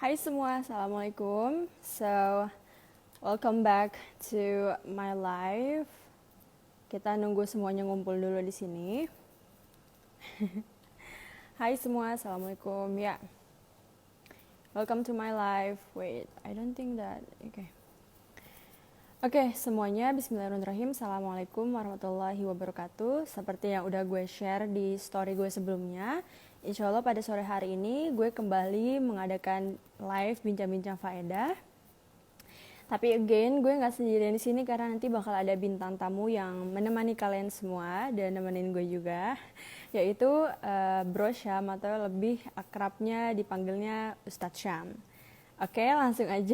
Hai semua, Assalamualaikum. So, welcome back to my live. Kita nunggu semuanya ngumpul dulu di sini. Hai semua, Assalamualaikum. Ya, welcome to my live. Wait, I don't think that. Oke, semuanya bismillahirrahmanirrahim. Assalamualaikum warahmatullahi wabarakatuh. Seperti yang udah gue share di story gue sebelumnya, insya Allah pada sore hari ini gue kembali mengadakan live bincang-bincang faedah. Tapi again, gue nggak sendirian di sini karena nanti bakal ada bintang tamu yang menemani kalian semua dan nemenin gue juga, yaitu Bro Syam atau lebih akrabnya dipanggilnya Ustadz Syam. Oke, langsung aja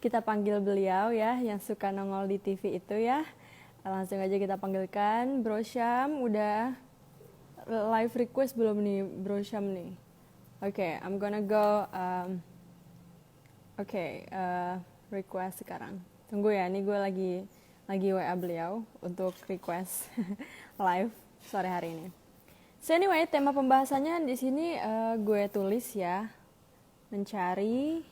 kita panggil beliau ya, yang suka nongol di TV itu ya. Langsung aja kita panggilkan Bro Syam. Udah live request belum nih Bro Syam nih? Oke, I'm gonna go. Request sekarang. Tunggu ya, ini gue lagi WA beliau untuk request live sore hari ini. So anyway, tema pembahasannya di sini gue tulis ya, mencari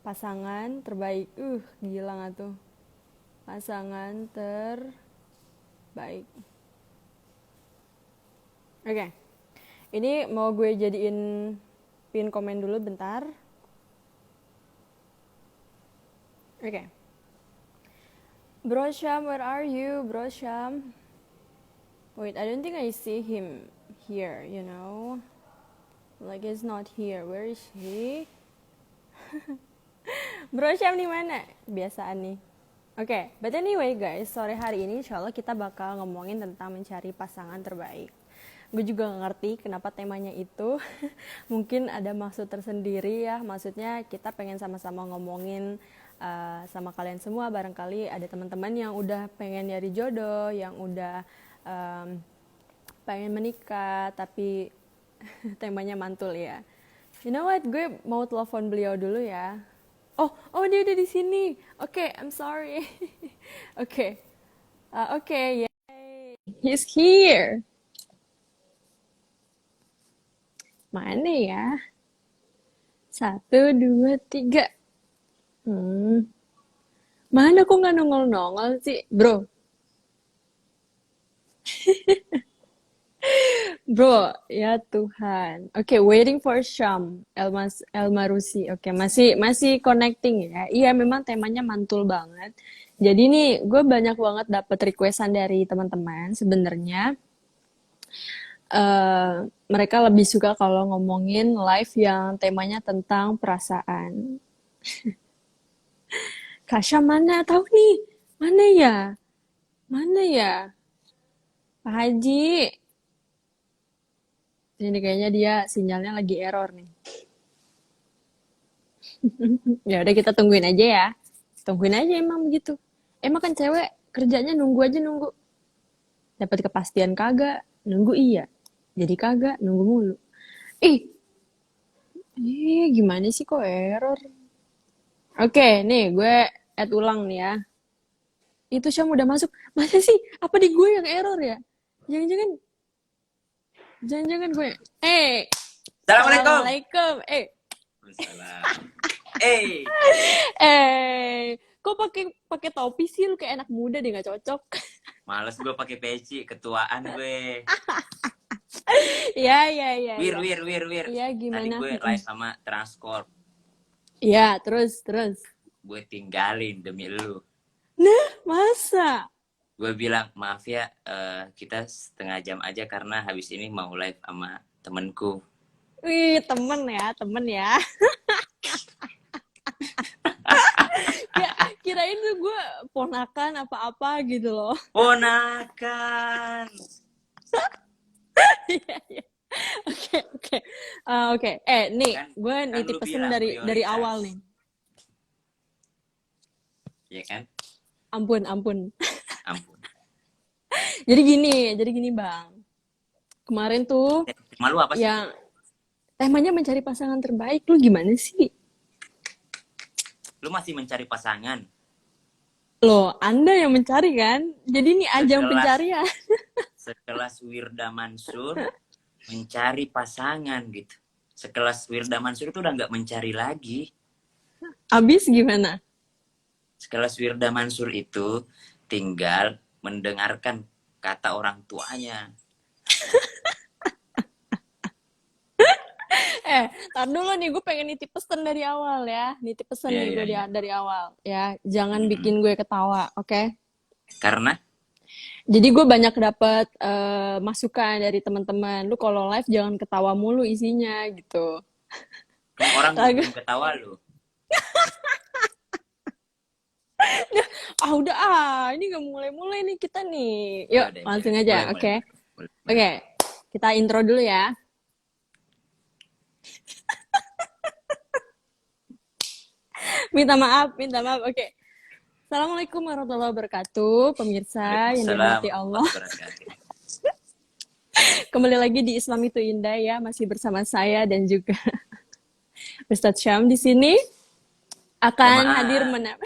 pasangan terbaik. Gila gak tuh? Pasangan terbaik. Oke. Ini mau gue jadiin pin komen dulu bentar. Oke. Bro Syam, where are you? Bro Syam. Wait, I don't think I see him here, you know. Like he's not here. Where is he? Bro Syam di mana? Biasaan nih. Oke, but anyway guys, sore hari ini insya Allah kita bakal ngomongin tentang mencari pasangan terbaik. Gue juga gak ngerti kenapa temanya itu. Mungkin ada maksud tersendiri ya. Maksudnya kita pengen sama-sama ngomongin sama kalian semua. Barangkali ada teman-teman yang udah pengen nyari jodoh, yang udah pengen menikah, tapi temanya mantul ya. You know what? Gue mau telepon beliau dulu ya. Oh dia udah di sini. Oke, I'm sorry. Oke, yay. He's here. Mana ya? 1, 2, 3. Mana kok nggak nongol-nongol sih, bro? Bro, ya Tuhan. Oke, waiting for Syam Elmarusi. Oke, masih connecting ya. Iya, memang temanya mantul banget. Jadi nih, gue banyak banget dapet requestan dari teman-teman. Sebenarnya mereka lebih suka kalau ngomongin live yang temanya tentang perasaan. Kak Syam mana? Tahu nih? Mana ya? Mana ya? Pak Haji. Ini kayaknya dia sinyalnya lagi error nih. Ya udah kita tungguin aja ya. Tungguin aja emang begitu. Emang kan cewek kerjanya nunggu aja nunggu. Dapat kepastian kagak, nunggu iya. Jadi kagak, nunggu mulu. Gimana sih kok error? Oke, nih gue add ulang nih ya. Itu Syam udah masuk. Masa sih? Apa di gue yang error ya? Jangan-jangan gue. Assalamualaikum. Assalamualaikum. Waalaikumsalam. Eh, Kok pakai topi sih, lu kayak anak muda deh, nggak cocok. males gue pakai peci, ketuaan gue. Ya. Wir. Iya, Tadi gimana? gue live sama Transcorp. Iya, terus. Gue tinggalin demi lu. Nah, masa? Gue bilang, maaf ya, kita setengah jam aja karena habis ini mau live sama temenku. Wih, temen ya. Kirain tuh gue ponakan apa-apa gitu loh. Ponakan. Iya. Oke. Nih, gue nitip lu pesan bilang dari prioritas. awal nih. Iya kan? Ampun. Ampun. Jadi gini Bang. Kemarin tuh Malu apa sih? yang temanya mencari pasangan terbaik, lu gimana sih? Lu masih mencari pasangan? Loh, Anda yang mencari kan? Jadi ini ajang pencarian. Sekelas Wirda Mansur mencari pasangan gitu. sekelas Wirda Mansur itu udah nggak mencari lagi. Abis gimana? Sekelas Wirda Mansur itu tinggal mendengarkan kata orang tuanya. Tar dulu nih, gue pengen nitip pesan dari awal ya. Nitip pesan Iya, nih iya, gue iya. dari awal ya. Jangan Mm-mm. bikin gue ketawa, oke? Karena Jadi gue banyak dapat masukan dari teman-teman. Lu kalau live jangan ketawa mulu isinya gitu. kan orang Kagak. belum ketawa lu. Ah udah ini nggak mulai-mulai nih kita nih. Ya Yuk udah, ya langsung udah. aja, Mulai, mulai, oke? mulai. Mulai, mulai. Oke, kita intro dulu ya. Minta maaf, minta maaf. Oke. Assalamualaikum warahmatullahi wabarakatuh, pemirsa yang Waalaikumsalam dirahmati Allah. warahmatullahi wabarakatuh. Kembali lagi di Islam itu Indah ya, masih bersama saya dan juga Ustadz Syam di sini Mohon akan hadir maaf.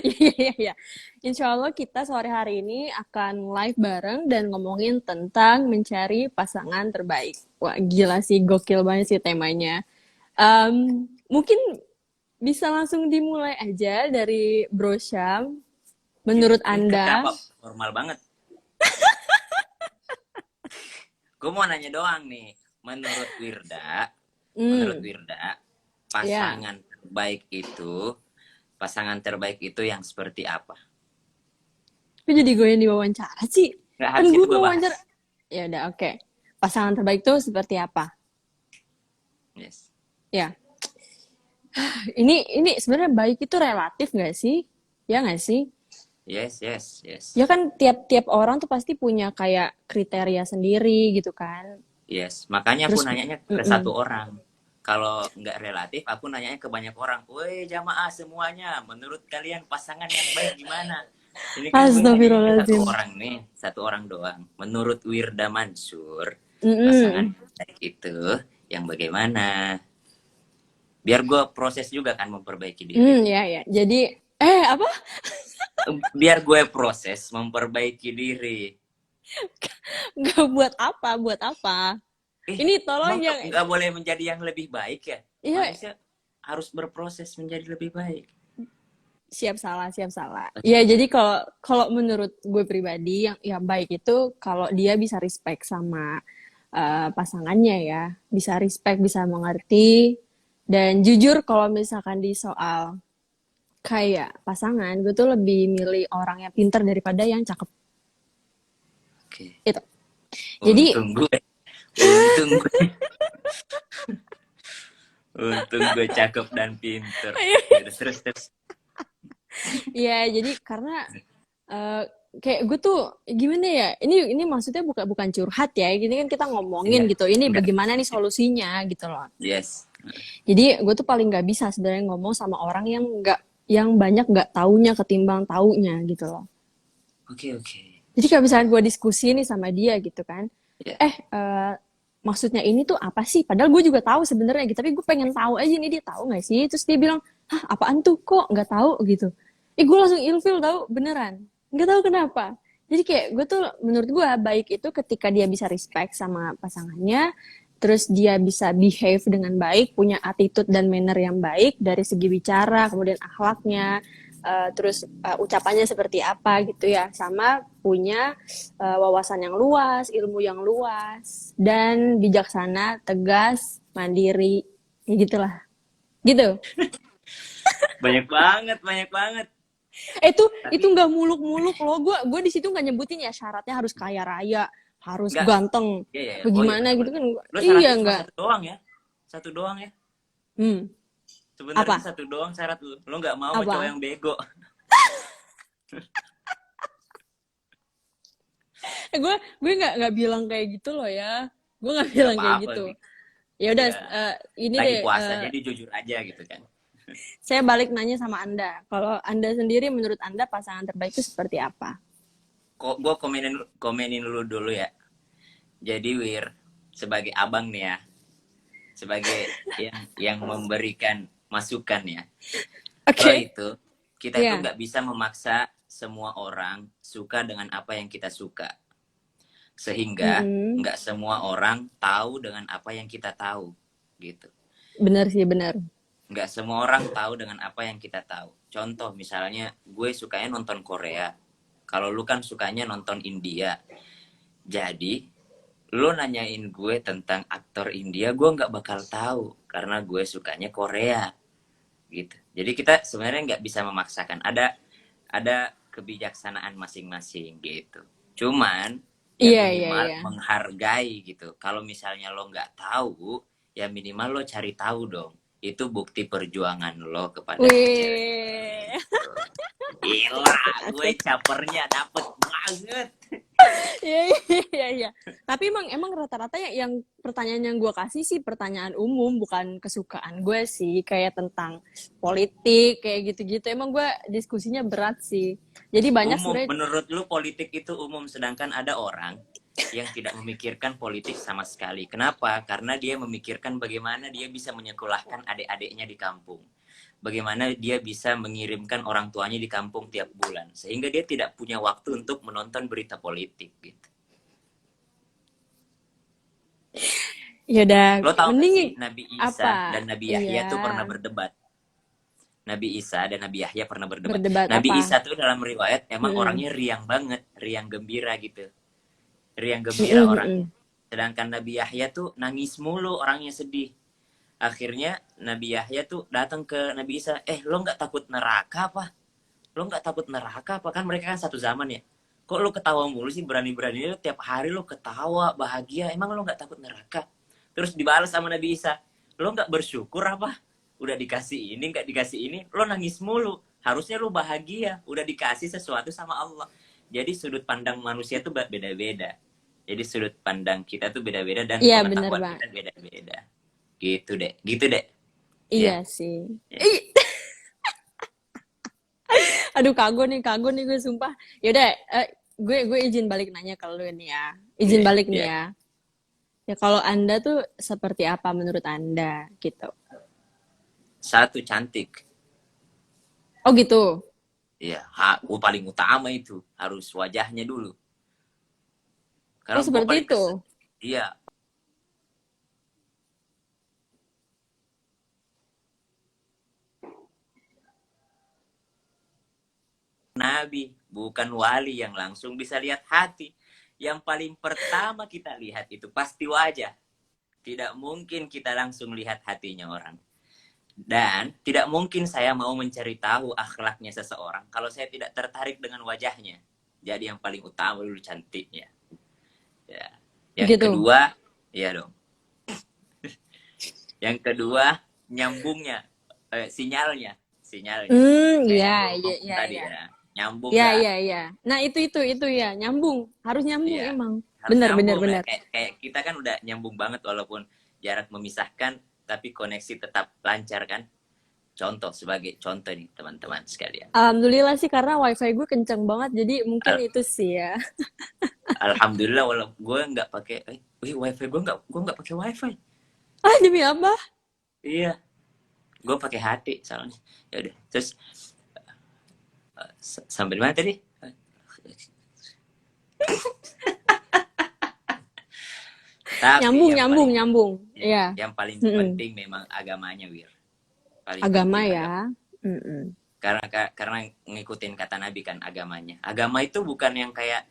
Iya, iya, iya. Insya Allah kita sore hari ini akan live bareng dan ngomongin tentang mencari pasangan terbaik. Wah, gila sih, gokil banget sih temanya. Mungkin bisa langsung dimulai aja dari Bro Syam. Menurut Ini Anda, kenapa formal banget? Gue mau nanya doang nih. Menurut Wirda, menurut hmm, Wirda, ya, pasangan terbaik itu yang seperti apa? kok jadi gue yang diwawancara sih? Nggak, Kan habis gue itu gue mau bahas. wawancara. Ya udah, oke. Pasangan terbaik tuh seperti apa? Yes. Ya, ini sebenarnya baik itu relatif nggak sih? Ya nggak sih? Yes, yes, yes. Ya kan tiap-tiap orang tuh pasti punya kayak kriteria sendiri gitu kan. Yes, makanya aku Terus, nanyanya ke satu mm-mm. orang. Kalau nggak relatif, aku nanyanya ke banyak orang. Woi, jamaah semuanya, menurut kalian pasangan yang baik gimana? Ini kan gue nanyanya ke satu Astagfirullahaladzim. orang nih, satu orang doang. Menurut Wirda Mansur, pasangan Mm-mm. yang baik itu yang bagaimana? Biar gue proses juga kan memperbaiki diri. Ya ya. Jadi, apa? Biar gue proses memperbaiki diri. Nggak buat apa? Buat apa? Eh, Ini tolong emang yang, nggak boleh menjadi yang lebih baik ya? ya Manusia harus berproses menjadi lebih baik. siap salah, siap salah. Ya jadi kalau kalau menurut gue pribadi yang baik itu kalau dia bisa respect sama pasangannya ya, bisa respect, bisa mengerti dan jujur kalau misalkan di soal kayak pasangan, gue tuh lebih milih orang yang pinter daripada yang cakep Oke. itu. Jadi Untung gue, untung gue, untung gue cakep dan pinter. Ya udah, terus terus. ya jadi karena eh, kayak gue tuh gimana ya? Ini maksudnya bukan curhat ya. Gini kan kita Iya, ngomongin gitu. Ini enggak. bagaimana nih solusinya gitu loh. Yes. Jadi gue tuh paling nggak bisa sebenarnya ngomong sama orang yang banyak nggak taunya ketimbang taunya gitu loh. Oke, oke. Jadi kalau misalnya gue diskusi nih sama dia gitu kan, Ya. maksudnya ini tuh apa sih? Padahal gue juga tahu sebenarnya gitu, tapi gue pengen tahu aja nih dia tahu nggak sih? Terus dia bilang, hah apaan tuh kok nggak tahu gitu? Gue langsung ilfil tahu beneran, nggak tahu kenapa. Jadi kayak gue tuh menurut gue baik itu ketika dia bisa respect sama pasangannya, terus dia bisa behave dengan baik, punya attitude dan manner yang baik dari segi bicara, kemudian akhlaknya, terus ucapannya seperti apa gitu ya, sama punya wawasan yang luas, ilmu yang luas, dan bijaksana, tegas, mandiri, ya gitulah, gitu. Banyak banget, banyak banget. Itu Tapi nggak muluk-muluk loh, gue di situ nggak nyebutin ya syaratnya harus kaya raya, harus enggak. ganteng, Iya, iya, iya. Oh iya, bagaimana gitu benar-benar. kan. Lo Iya syaratnya cuma nggak. satu doang ya? Satu doang ya? Hmm, Sebenarnya apa satu doang syarat lo. Lo nggak mau sama cowok apa yang bego. gue nggak bilang kayak gitu loh ya, gue nggak Nggak bilang kayak apa-apa gitu. sih. Ya udah, Iya. ini Lagi deh, puasa, jadi jujur aja gitu kan. saya balik nanya sama Anda. Kalau Anda sendiri, menurut Anda pasangan terbaik itu seperti apa? Kok gue komenin dulu ya. Jadi Wir, sebagai abang nih ya, sebagai yang memberikan masukan ya. Oke, Lo okay. itu, kita itu Ya. nggak bisa memaksa semua orang suka dengan apa yang kita suka. Sehingga Mm-mm. nggak semua orang tahu dengan apa yang kita tahu, gitu. Benar sih, benar. Nggak semua orang tahu dengan apa yang kita tahu. Contoh misalnya, gue sukanya nonton Korea. Kalau lu kan sukanya nonton India. Jadi, lu nanyain gue tentang aktor India, gue nggak bakal tahu. Karena gue sukanya Korea. Gitu. Jadi kita sebenarnya nggak bisa memaksakan. Ada kebijaksanaan masing-masing gitu. Cuman ya Iya, iya, minimal iya. menghargai gitu. Kalau misalnya lo nggak tahu, ya minimal lo cari tahu dong. Itu bukti perjuangan lo kepada si cewek. Wih. Gitu. Gila, gue Asik. capernya dapet banget. Iya, iya, iya. Tapi emang rata-rata yang pertanyaan yang gue kasih sih pertanyaan umum, bukan kesukaan gue sih, kayak tentang politik kayak gitu-gitu. Emang gue diskusinya berat sih. Jadi banyak Umum, sebenarnya. menurut lu politik itu umum, sedangkan ada orang yang tidak memikirkan politik sama sekali. Kenapa? Karena dia memikirkan bagaimana dia bisa menyekolahkan adik-adiknya di kampung. Bagaimana dia bisa mengirimkan orang tuanya di kampung tiap bulan. Sehingga dia tidak punya waktu untuk menonton berita politik gitu. Ya udah, Lo tau gak sih mending Nabi Isa apa? dan Nabi Iya, Yahya tuh pernah berdebat. Nabi Isa dan Nabi Yahya pernah berdebat. berdebat Nabi apa? Isa tuh dalam riwayat emang Mm-mm. orangnya riang banget, riang gembira gitu. Riang gembira Mm-mm, orangnya. mm-mm. Sedangkan Nabi Yahya tuh nangis mulu, orangnya sedih. Akhirnya Nabi Yahya tuh datang ke Nabi Isa, lo nggak takut neraka apa? Lo nggak takut neraka apa? Kan mereka kan satu zaman ya. Kok lo ketawa mulu sih, berani-berani lo tiap hari lo ketawa, bahagia. Emang lo nggak takut neraka? Terus dibalas sama Nabi Isa, lo nggak bersyukur apa? Udah dikasih ini, nggak dikasih ini, lo nangis mulu. Harusnya lo bahagia, udah dikasih sesuatu sama Allah. Jadi sudut pandang manusia tuh beda-beda. Jadi sudut pandang kita tuh beda-beda dan Iya, bener pengetahuan Bang. kita beda-beda. Gitu deh, gitu deh. Iya Ya, sih. ya, Ih, aduh kagok nih gue sumpah. Yaudah, gue izin balik nanya ke lu nih ya. Izin ya, balik nih ya. ya. Ya kalau Anda tuh seperti apa menurut Anda gitu. Satu, cantik. Oh gitu. Ya, paling utama itu harus wajahnya dulu. Oh Karena gue seperti paling itu. iya, nabi, bukan wali yang langsung bisa lihat hati. Yang paling pertama kita lihat itu pasti wajah. Tidak mungkin kita langsung lihat hatinya orang. Dan tidak mungkin saya mau mencari tahu akhlaknya seseorang kalau saya tidak tertarik dengan wajahnya. Jadi yang paling utama dulu cantiknya. Ya. Yang Gitu. kedua, iya dong. Yang kedua, nyambungnya, sinyalnya, sinyalnya. Kayak Iya, yang gue iya, ngomong iya, tadi iya. ya, nyambung Iya, nggak? iya, iya. Nah itu ya, nyambung. Harus nyambung Iya, emang. harus Bener, bener, nyambung lah. bener. Kayak kita kan udah nyambung banget walaupun jarak memisahkan, tapi koneksi tetap lancar kan. Contoh, sebagai contoh nih teman-teman sekalian. Alhamdulillah sih karena wifi gue kenceng banget, jadi mungkin Al- itu sih ya. Alhamdulillah walaupun gue nggak pakai, wifi gue nggak pakai wifi. Ah demi apa? Iya, gue pakai hati soalnya. Ya udah, terus sampai mana tadi? Tapi Nyambung, nyambung, nyambung. Iya. yang paling Mm-mm. penting memang agamanya, Wir. Paling Agama penting ya. agama. Mm-mm. Karena ngikutin kata Nabi kan, agamanya. Agama itu bukan yang kayak,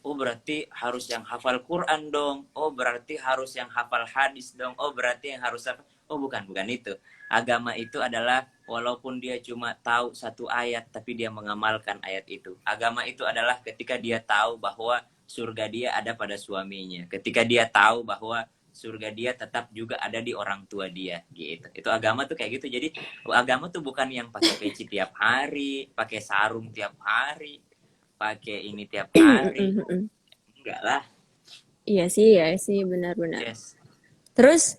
oh berarti harus yang hafal Quran dong. Oh berarti harus yang hafal hadis dong. Oh berarti yang harus apa? Oh bukan itu. Agama itu adalah walaupun dia cuma tahu satu ayat tapi dia mengamalkan ayat itu. Agama itu adalah ketika dia tahu bahwa surga dia ada pada suaminya. Ketika dia tahu bahwa surga dia tetap juga ada di orang tua dia gitu. Itu agama tuh kayak gitu. Jadi agama tuh bukan yang pakai peci tiap hari, pakai sarung tiap hari, pakai ini tiap hari. Mm-mm. Enggak lah. Iya sih, benar-benar. Yes. Terus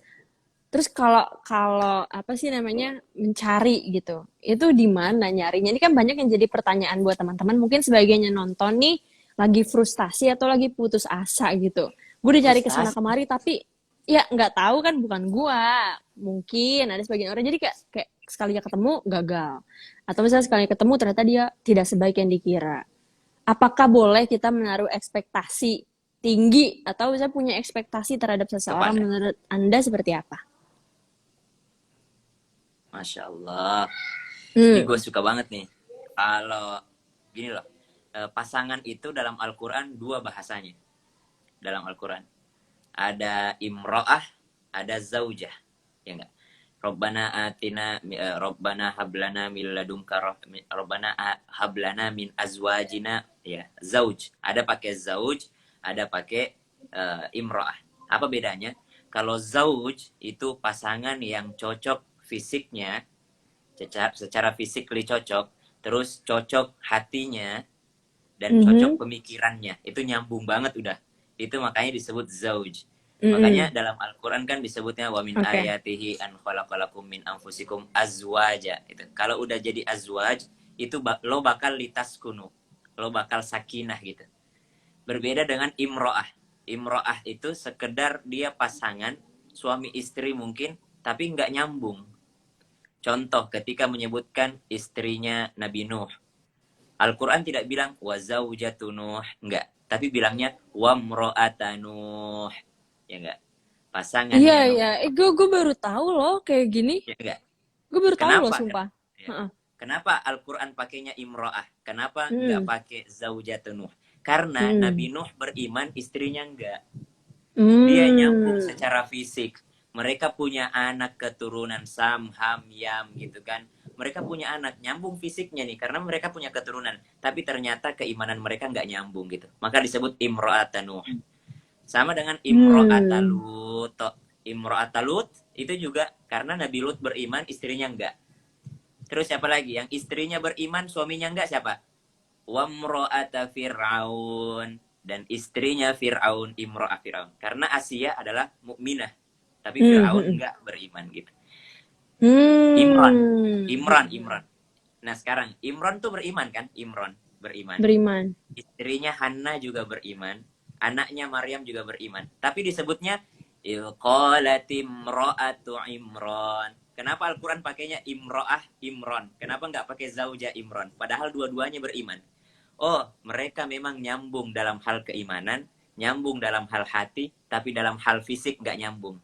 Terus kalau kalau apa sih namanya mencari gitu, itu di mana nyarinya? Ini kan banyak yang jadi pertanyaan buat teman-teman. Mungkin sebagiannya nonton nih lagi frustasi atau lagi putus asa gitu. Gue udah cari ke sana Frustasi. kemari tapi ya nggak tahu kan bukan gua. Mungkin ada sebagian orang jadi kayak sekalinya ketemu gagal. Atau misalnya sekalinya ketemu ternyata dia tidak sebaik yang dikira. Apakah boleh kita menaruh ekspektasi tinggi atau misalnya punya ekspektasi terhadap seseorang, kepada. menurut Anda seperti apa? Masya Allah. Ini gue Hmm. suka banget nih. Kalau gini loh, pasangan itu dalam Al-Quran dua bahasanya. Dalam Al-Quran. Ada imro'ah, ada zaujah. Ya enggak? Robbana atina, Robbana hablana min ladunka, Robbana hablana min azwajina. Ya, zauj. Ada pakai zauj, ada pakai imro'ah. Apa bedanya? Kalau zauj itu pasangan yang cocok fisiknya, secara fisikly cocok, terus cocok hatinya, dan cocok Mhm. pemikirannya. Itu nyambung banget udah. Itu makanya disebut zauj. Makanya Mhm. dalam Al-Quran kan disebutnya wa min Oke. ayatihi an khalaqalakum min anfusikum azwaja. Itu. Kalau udah jadi azwaj, itu lo bakal litaskunu. Lo bakal sakinah gitu. Berbeda dengan imro'ah. Imro'ah itu sekedar dia pasangan, suami istri mungkin, tapi nggak nyambung. Contoh ketika menyebutkan istrinya Nabi Nuh. Al-Quran tidak bilang wa zaujatu Nuh, enggak. Tapi bilangnya wa mro'ata Nuh. Ya enggak. Iya, Pasangannya Nuh. iya. Gue baru tahu loh kayak gini. Ya enggak. Gue baru tahu loh, Kenapa? sumpah. Ya. Heeh. Kenapa Al-Quran pakainya imro'ah? Kenapa enggak Hmm. pakai zaujatu Nuh? Karena Hmm. Nabi Nuh beriman, istrinya enggak. Dia nyambung Hmm. secara fisik. Mereka punya anak keturunan Sam, Ham, Yam gitu kan. Mereka punya anak, nyambung fisiknya nih. Karena mereka punya keturunan. Tapi ternyata keimanan mereka nggak nyambung gitu. Maka disebut Imro'ata Nuh. Sama dengan Imro'ata Hmm. Lut. Imro'ata Lut itu juga karena Nabi Lut beriman, istrinya enggak. Terus siapa lagi? Yang istrinya beriman, suaminya enggak siapa? Wamro'ata Fir'aun, dan istrinya Fir'aun, Imro'ah Fir'aun. Karena Asia adalah mukminah, tapi Hmm. Fir'aun Hmm. enggak beriman gitu. Imran, Imran, Hmm. Imran. Nah sekarang Imran tuh beriman kan? Imran beriman. Beriman. Istrinya Hanna juga beriman. Anaknya Maryam juga beriman. Tapi disebutnya Ilqalat imro'atu Imran. Kenapa Al-Quran pakainya Imro'ah Imran? Kenapa nggak pakai Zauja Imran? Padahal dua-duanya beriman. Oh, mereka memang nyambung dalam hal keimanan, nyambung dalam hal hati, tapi dalam hal fisik nggak nyambung.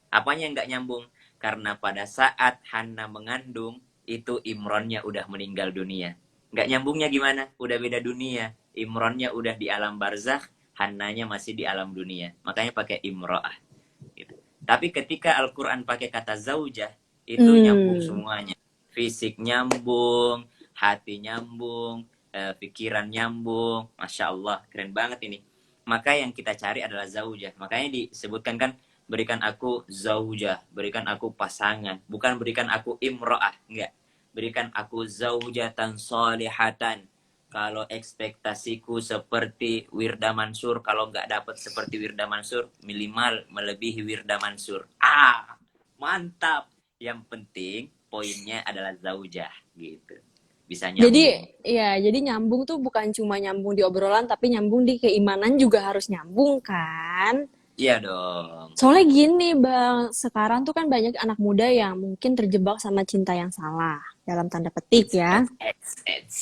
Apanya yang nggak nyambung? Karena pada saat Hanna mengandung, itu Imronnya udah meninggal dunia. Nggak nyambungnya gimana? Udah beda dunia. Imronnya udah di alam barzakh, Hannanya masih di alam dunia. Makanya pakai Imro'ah. Gitu. Tapi ketika Al-Quran pakai kata zaujah, itu nyambung Hmm. semuanya. Fisik nyambung, hati nyambung, pikiran nyambung. Masya Allah, keren banget ini. Maka yang kita cari adalah zaujah. Makanya disebutkan kan, berikan aku zaujah, berikan aku pasangan. Bukan berikan aku imro'ah, enggak. Berikan aku zaujatan solihatan. Kalau ekspektasiku seperti Wirda Mansur, kalau nggak dapat seperti Wirda Mansur, minimal melebihi Wirda Mansur. Mantap. Yang penting poinnya adalah zaujah gitu. Bisa Jadi, nyambung. ya, jadi nyambung tuh bukan cuma nyambung di obrolan, tapi nyambung di keimanan juga harus nyambung kan? Iya dong. Soalnya gini Bang, sekarang tuh kan banyak anak muda yang mungkin terjebak sama cinta yang salah, dalam tanda petik It's, ya. it's, it's, it's.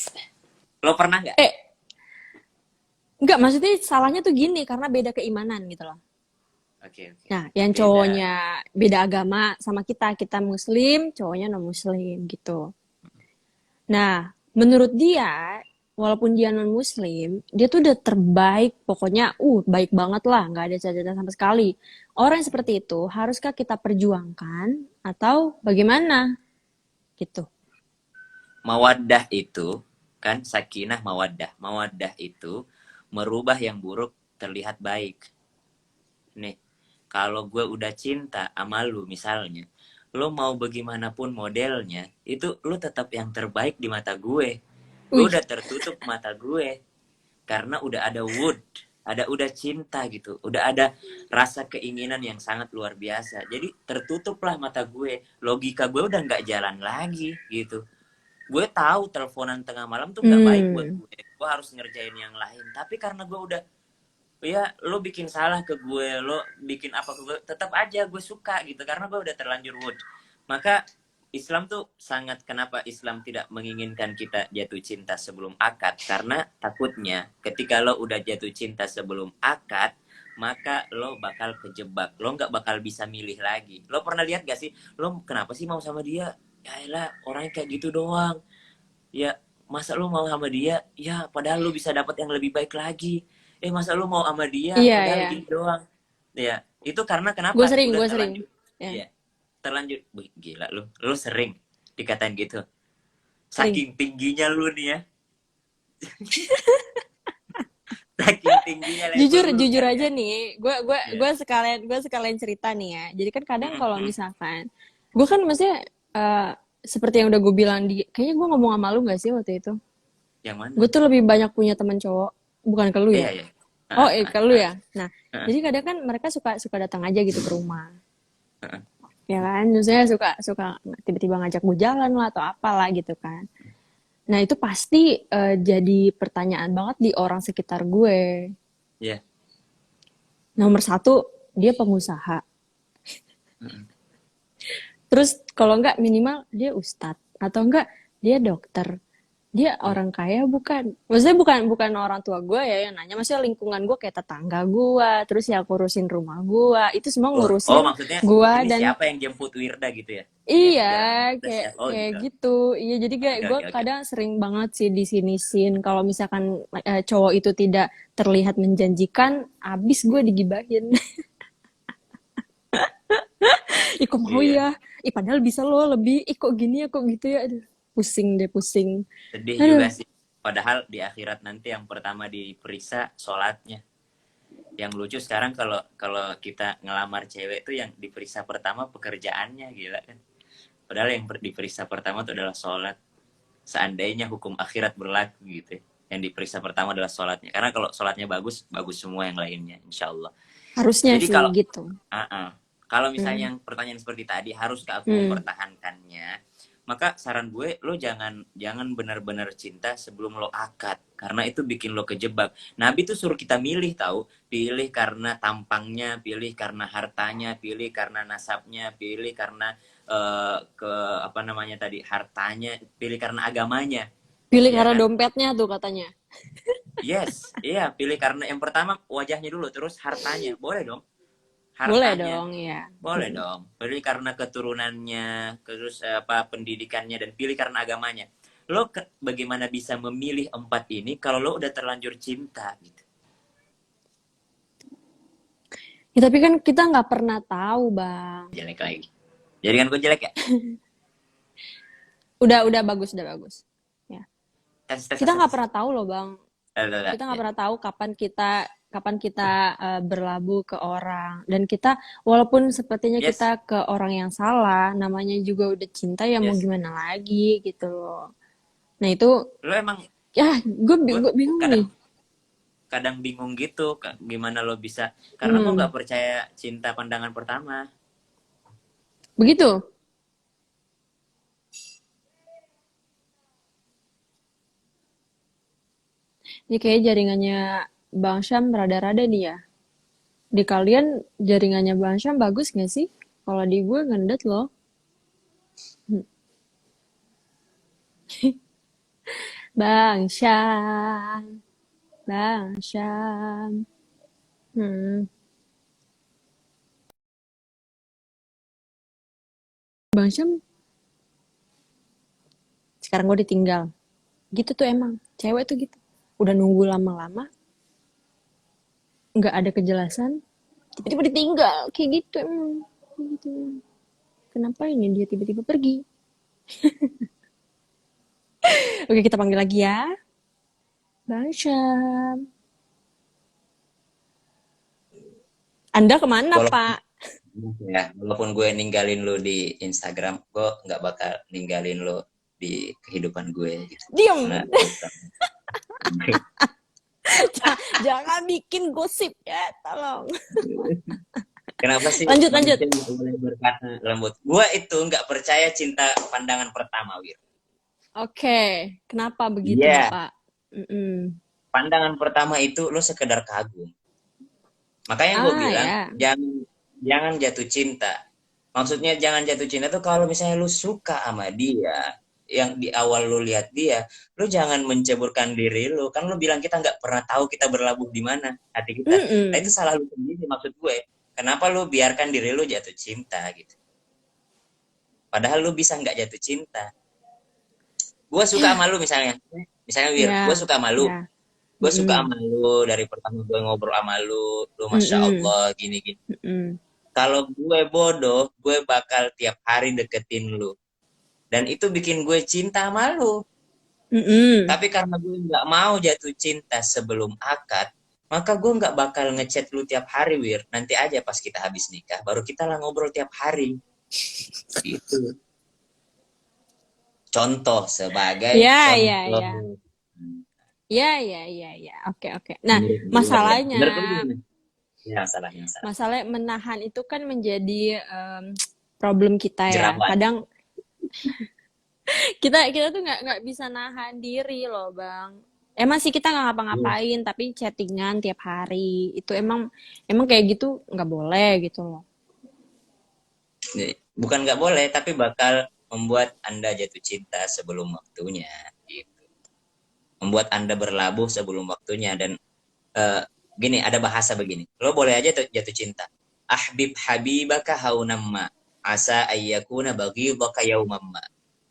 Lo pernah nggak? Eh, enggak, maksudnya salahnya tuh gini, karena beda keimanan gitu loh. Oke, oke. Nah, yang Beda. cowoknya beda agama sama kita, kita muslim, cowoknya non-muslim gitu. Nah, menurut dia, walaupun dia non-muslim, dia tuh udah terbaik, pokoknya, baik banget lah, nggak ada cacat sama sekali. Orang yang seperti itu, haruskah kita perjuangkan, atau bagaimana? Gitu. Mawaddah itu kan sakinah mawaddah. Mawaddah itu merubah yang buruk terlihat baik. Nih, kalau gue udah cinta sama lu misalnya, lo mau bagaimanapun modelnya, itu lo tetap yang terbaik di mata gue. Gue Wih, udah tertutup mata gue karena udah ada wood, udah cinta gitu, udah ada rasa keinginan yang sangat luar biasa. Jadi tertutuplah mata gue, logika gue udah nggak jalan lagi gitu. Gue tahu teleponan tengah malam tuh nggak baik buat hmm, gue harus ngerjain yang lain. Tapi karena gue udah, ya lo bikin salah ke gue, lo bikin apa ke gue, tetap aja gue suka gitu karena gue udah terlanjur wood. Maka Islam tuh sangat, kenapa Islam tidak menginginkan kita jatuh cinta sebelum akad? Karena takutnya ketika lo udah jatuh cinta sebelum akad, maka lo bakal kejebak. Lo nggak bakal bisa milih lagi. Lo pernah lihat gak sih? Lo kenapa sih mau sama dia? Ya elah, orangnya kayak gitu doang. Ya, masa lo mau sama dia? Ya, padahal lo bisa dapat yang lebih baik lagi. Masa lo mau sama dia? Iya, Padahal iya. gini doang. Ya, itu karena Gue kenapa? sering, Udah gue sering. terlanjur. Ya, Ya, terlanjur. Wih, gila lu sering dikatain gitu. sering. Saking tingginya lu nih ya. Saking tingginya level Jujur, lu jujur kali aja ya. nih, gue Ya. sekalian cerita nih ya. Jadi kan kadang kalau Mm-mm. misalkan, gue kan maksudnya seperti yang udah gue bilang kayaknya gue ngomong sama lu gak sih waktu itu? Yang mana? Gue tuh lebih banyak punya teman cowok, bukan ke lu Iya, ya? ya. Oh, Heeh, ke lu heeh, ya. Nah, heeh, jadi kadang kan mereka suka suka datang aja gitu ke rumah, heeh. ya kan? Maksudnya suka suka tiba-tiba ngajak gue jalan lah atau apalah gitu kan. Nah itu pasti jadi pertanyaan banget di orang sekitar gue. Iya. Nomor satu, dia pengusaha. Mm-mm. Terus kalau enggak minimal dia ustadz atau enggak dia dokter. Dia Iya. orang kaya bukan? Maksudnya bukan bukan orang tua gue ya yang nanya. Maksudnya lingkungan gue kayak tetangga gue, terus yang ngurusin rumah gue, itu semua Oh, ngurusin maksudnya gue ini dan siapa yang jemput Wirda gitu ya? Ini iya jarang ada kayak chef. Oh kayak gitu. gitu. Iya jadi kayak Oke, gue oke, oke. kadang sering banget sih di sini sin kalau misalkan cowok itu tidak terlihat menjanjikan, abis gue digibahin. Ih kok mau Iya. ya? Ih padahal bisa loh lebih. Ih kok gini ya kok gitu ya? Aduh, pusing deh pusing. Sedih juga Aduh, sih. Padahal di akhirat nanti yang pertama diperiksa sholatnya. Yang lucu sekarang kalau kalau kita ngelamar cewek tuh yang diperiksa pertama pekerjaannya, gila kan. Padahal yang diperiksa pertama itu adalah sholat. Seandainya hukum akhirat berlaku gitu ya. Yang diperiksa pertama adalah sholatnya. Karena kalau sholatnya bagus, bagus semua yang lainnya, insya Allah. harusnya Jadi sih kalau gitu. kalau Hmm. misalnya yang pertanyaan seperti tadi, haruskah aku Hmm. mempertahankannya? Maka saran gue, lo jangan jangan benar-benar cinta sebelum lo akad. Karena itu bikin lo kejebak. Nabi tuh suruh kita milih tahu. Pilih karena tampangnya, pilih karena hartanya, pilih karena nasabnya, pilih karena ke apa namanya tadi, hartanya, pilih karena agamanya. Pilih Ya karena kan? dompetnya tuh katanya. Yes, iya, pilih karena yang pertama wajahnya dulu, terus hartanya. Boleh dong, Boleh hartanya. dong ya. Boleh Hmm. dong. Pilih karena keturunannya, terus apa pendidikannya, dan pilih karena agamanya. Lo bagaimana bisa memilih empat ini kalau lo udah terlanjur cinta gitu? Ya, tapi kan kita nggak pernah tahu bang. Jelek lagi. Jadi kan gue jelek ya? Udah bagus udah bagus. Ya. Tes tes Kita tes nggak tes. pernah tahu loh bang. Kita nggak Ya. pernah tahu kapan kita berlabuh ke orang dan kita walaupun sepertinya Yes, kita ke orang yang salah namanya juga udah cinta ya mau yes. gimana lagi gitu loh. Nah itu Lo emang ya gue gue bingung nih. kadang kadang bingung gitu, gimana lo bisa? Karena gue Hmm, nggak percaya cinta pandangan pertama. begitu. Ini kayak jaringannya Bang Syam rada-rada nih ya. Di kalian jaringannya Bang Syam bagus nggak sih? Kalau di gue ngendet loh. Hmm. Bang Syam, Bang Syam. Hmm. Bang Syam, sekarang gue ditinggal. Gitu tuh emang. Cewek tuh gitu. Udah nunggu lama-lama, nggak ada kejelasan, tiba-tiba ditinggal. Kayak gitu emang. Kayak gitu. Kenapa ini dia tiba-tiba pergi? Oke, kita panggil lagi ya. Bang Syam. Anda kemana, Walaupun Pak? ya, walaupun gue ninggalin lo di Instagram, gue nggak bakal ninggalin lo di kehidupan gue gitu. Karena Diam. Jangan bikin gosip ya, tolong. kenapa sih Lanjut, lanjut. manusia nggak boleh berkata lembut? Gue itu nggak percaya cinta pandangan pertama, Wir. Oke, kenapa begitu, Iya, yeah. Bapak? Mm-mm. Pandangan pertama itu lo sekedar kagum. Makanya gue Ah bilang ya, jangan jangan jatuh cinta. Maksudnya jangan jatuh cinta tuh kalau misalnya lu suka sama dia, yang di awal lu lihat dia, lu jangan menceburkan diri lu. Kan lu bilang kita nggak pernah tahu kita berlabuh di mana hati kita. Nah itu Mm-mm. salah lu sendiri maksud gue. Kenapa lu biarkan diri lu jatuh cinta gitu? Padahal lu bisa nggak jatuh cinta. Gue suka sama lu misalnya, misalnya Wir, gue Ya, suka sama lu, ya. gue suka Mm-mm. sama lu dari pertama gue ngobrol sama lu masya Mm-mm. Allah gini-gini. Mm-mm. Kalau gue bodoh, gue bakal tiap hari deketin lu. Dan itu bikin gue cinta sama lu. Mm-mm. Tapi karena gue nggak mau jatuh cinta sebelum akad, maka gue nggak bakal ngechat lu tiap hari, Wir. Nanti aja pas kita habis nikah, baru kita lah ngobrol tiap hari. Gitu. Contoh sebagai Ya, ya, contoh. ya. Ya, ya, ya, ya. Oke, oke. Nah, Menurut gue ya. masalahnya, Menurut lu gimana? Ya, salahnya salah. masalah menahan itu kan menjadi problem kita ya. Jerawat. Kadang kita kita tuh nggak bisa nahan diri loh, Bang. Emang sih kita nggak Iya. ngapa-ngapain, tapi chattingan tiap hari. Itu emang emang kayak gitu nggak boleh gitu loh. Bukan nggak boleh, tapi bakal membuat Anda jatuh cinta sebelum waktunya. Gitu. Membuat Anda berlabuh sebelum waktunya. Dan eh, gini, ada bahasa begini. Lo boleh aja jatuh cinta. Ahbib habibaka haunamma. Asa ayyakuna baghidaka yaumamma.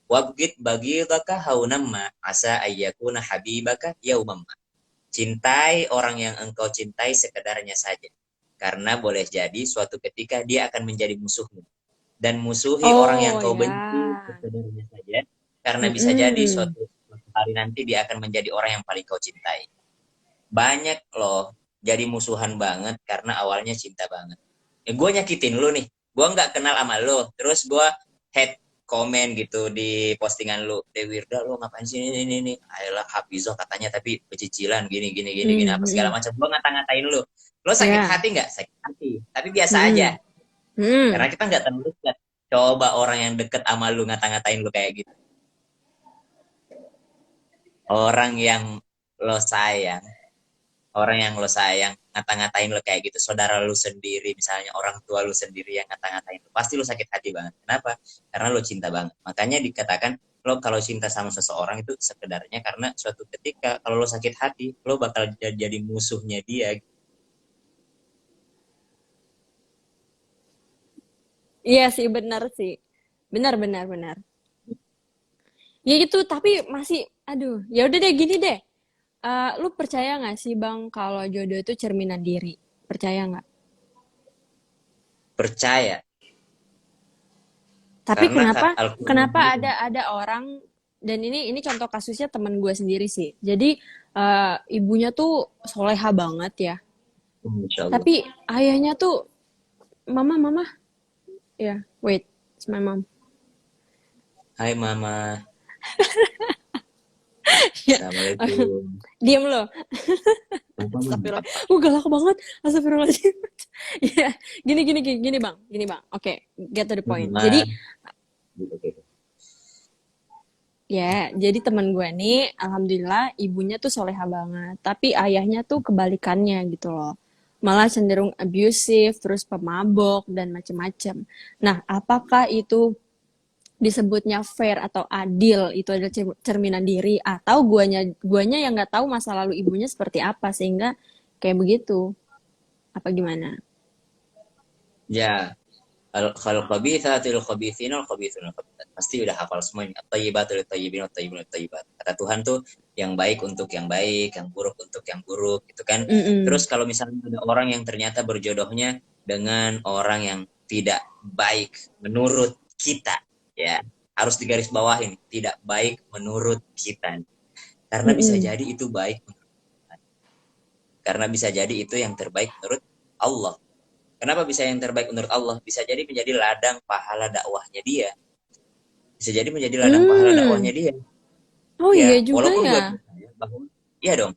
Wabgid baghidaka haunamma. Asa ayyakuna habibaka yaumamma. Cintai orang yang engkau cintai sekedarnya saja. Karena boleh jadi suatu ketika dia akan menjadi musuhmu. Dan musuhi orang yang Oh kau benci ya. sekedarnya saja. Karena bisa jadi Mm-mm. suatu hari nanti dia akan menjadi orang yang paling kau cintai. Banyak loh jadi musuhan banget karena awalnya cinta banget. Gue nyakitin lu nih, gue nggak kenal sama lu, terus gue head komen gitu di postingan lu, Wirda lu ngapain sih ini ayolah Hafizoh katanya tapi pecicilan gini gini gini gini apa segala Mm-mm. macam. Gue ngata-ngatain lu, lo sakit Ya. hati nggak? Sakit hati, tapi biasa aja Mm-mm. karena Mm-mm. kita nggak terlalu dekat. Coba orang yang deket sama lu ngata-ngatain lu kayak gitu, orang yang lo sayang, orang yang lo sayang ngata-ngatain lo kayak gitu, saudara lo sendiri misalnya, orang tua lo sendiri yang ngata-ngatain lo, pasti lo sakit hati banget. Kenapa? Karena lo cinta banget. Makanya dikatakan lo kalau cinta sama seseorang itu sekedarnya karena suatu ketika kalau lo sakit hati lo bakal jadi musuhnya dia. Iya sih, benar sih. Benar, benar, benar. Ya gitu, tapi masih, aduh, ya udah deh gini deh. Lu percaya nggak sih Bang kalau jodoh itu cerminan diri? Percaya nggak? Percaya Tapi karena kenapa Al-Quran kenapa bilang, ada orang dan ini contoh kasusnya teman gue sendiri sih. Jadi ibunya tuh soleha banget ya. Insya Allah. Tapi ayahnya tuh mama mama ya wait it's my mom. Hai mama, Ya, assalamualaikum. diem loh. Apa mama? Astagfirullah. Galak banget. Astagfirullahaladzim. Ya, gini Bang. Gini Bang. Oke, get to the point. Jadi Mama. Oke. ya, jadi teman gue nih, alhamdulillah ibunya tuh soleha banget. Tapi ayahnya tuh kebalikannya gitu loh. Malah cenderung abusive, terus pemabok, dan macem-macem. Nah, apakah itu disebutnya fair atau adil? Itu adalah cerminan diri. Atau guanya yang nggak tahu masa lalu ibunya seperti apa, sehingga kayak begitu. Apa gimana? Ya, kalau khabithatul khabithina al khabithuna khabithat. Pasti udah hafal semuanya. At-thayyibatul tayyibin at tayyibun tayyibat. Kata Tuhan tuh yang baik untuk yang baik, yang buruk untuk yang buruk, gitu kan. Terus Mm-mm. kalau misalnya ada orang yang ternyata berjodohnya dengan orang yang tidak baik menurut kita, ya, harus digarisbawahin, tidak baik menurut kita. Karena bisa Mm-mm. jadi itu baik, karena bisa jadi itu yang terbaik menurut Allah. Kenapa bisa yang terbaik menurut Allah? Bisa jadi menjadi ladang pahala dakwahnya dia. Bisa jadi menjadi ladang pahala dakwahnya Hmm. dia. Oh iya Ya, juga walaupun gue ya. percaya bahwa iya dong,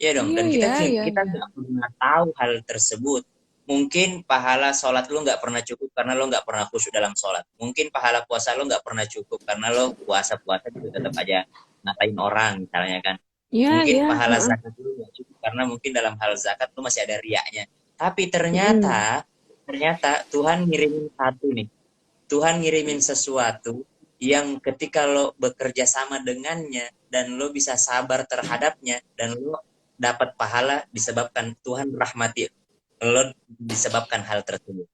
iya dong. Iya, Dan kita iya, iya, kita iya. nggak pernah tahu hal tersebut. Mungkin pahala sholat lu nggak pernah cukup karena lo nggak pernah khusyuk dalam sholat. Mungkin pahala puasa lu nggak pernah cukup karena lo puasa-puasa gitu tetap aja ngatain orang misalnya kan. Iya, Mungkin iya, pahala heeh. zakat lu nggak cukup karena mungkin dalam hal zakat lu masih ada riaknya. Tapi Mm-mm. ternyata Tuhan ngirimin satu nih. Tuhan ngirimin sesuatu yang ketika lo bekerja sama dengannya dan lo bisa sabar terhadapnya dan lo dapat pahala disebabkan Tuhan rahmati lo disebabkan hal tersebut.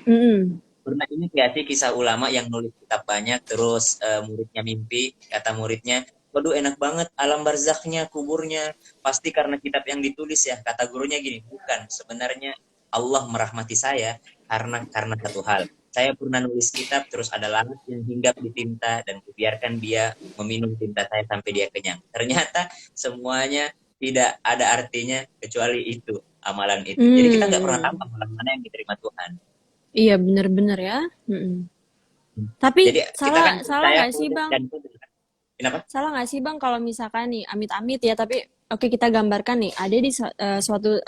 Mm-mm. Pernah ini nggak sih kisah ulama yang nulis kitab banyak terus muridnya mimpi, kata muridnya, waduh enak banget alam barzakhnya, kuburnya, pasti karena kitab yang ditulis ya. Kata gurunya gini, bukan, sebenarnya Allah merahmati saya karena satu hal. Saya pernah nulis kitab terus ada lalat yang hinggap di tinta dan kubiarkan dia meminum tinta saya sampai dia kenyang. Ternyata semuanya tidak ada artinya kecuali itu, amalan itu. Jadi kita nggak pernah tahu amalan mana yang diterima Tuhan. Iya benar-benar ya. Mm-mm. Tapi Jadi kita kan salah percaya nggak sih bang? dan kenapa? Salah nggak sih bang kalau misalkan nih amit-amit ya, tapi oke kita gambarkan nih ada di suatu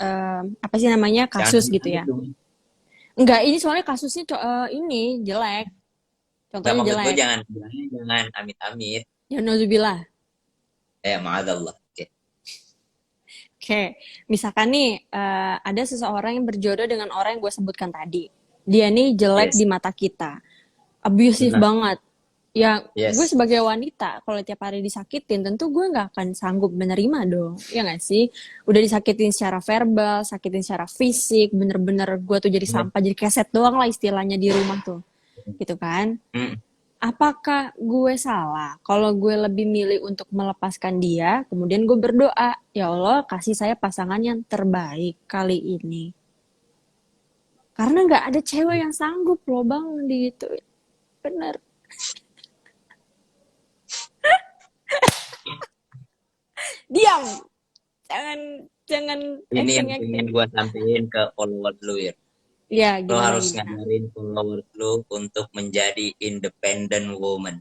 apa sih namanya Jangan kasus gitu amit-amit ya. dong. Enggak, ini soalnya kasusnya ini jelek. Nggak, Contohnya maksud gue jelek. jangan amit-amit. Ya nauzubillah. Ma'adallah. Oke. Oke, misalkan nih ada seseorang yang berjodoh dengan orang yang gue sebutkan tadi. Dia nih jelek Yes. di mata kita, abusive Nah, banget. Ya, gue yes. sebagai wanita, kalau tiap hari disakitin, tentu gue nggak akan sanggup menerima dong. Ya nggak sih? Udah disakitin secara verbal, sakitin secara fisik, bener-bener gue tuh jadi Yes. sampah, jadi keset doang lah istilahnya di rumah tuh. Gitu kan? Mm. Apakah gue salah kalau gue lebih milih untuk melepaskan dia, kemudian gue berdoa, ya Allah kasih saya pasangan yang terbaik kali ini. Karena nggak ada cewek yang sanggup loh bang gitu. Bener. Diam. Jangan jangan Ini yang acting pengen acting. gue sampaikan ke followers lu ya. Ya Lo gimana harus gimana. ngajarin followers lu untuk menjadi independent woman.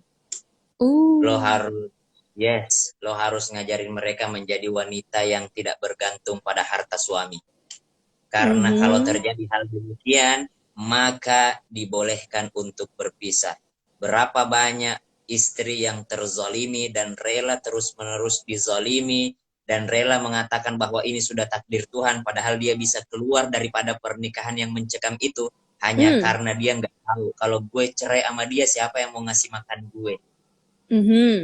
Lo Uh. harus, yes, lo harus ngajarin mereka menjadi wanita yang tidak bergantung pada harta suami. Karena kalau Mhm. terjadi hal demikian, maka dibolehkan untuk berpisah. Berapa banyak istri yang terzolimi dan rela terus-menerus dizolimi dan rela mengatakan bahwa ini sudah takdir Tuhan, padahal dia bisa keluar daripada pernikahan yang mencekam itu hanya Hmm. karena dia nggak tahu kalau gue cerai sama dia siapa yang mau ngasih makan gue. Mhm.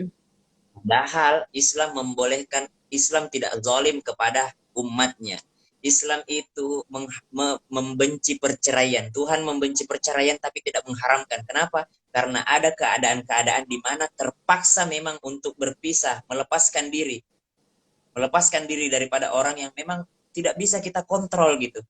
Padahal Islam membolehkan, Islam tidak zalim kepada umatnya. Islam itu membenci perceraian. Tuhan membenci perceraian tapi tidak mengharamkan. Kenapa? Karena ada keadaan-keadaan di mana terpaksa memang untuk berpisah, melepaskan diri. Melepaskan diri daripada orang yang memang tidak bisa kita kontrol gitu.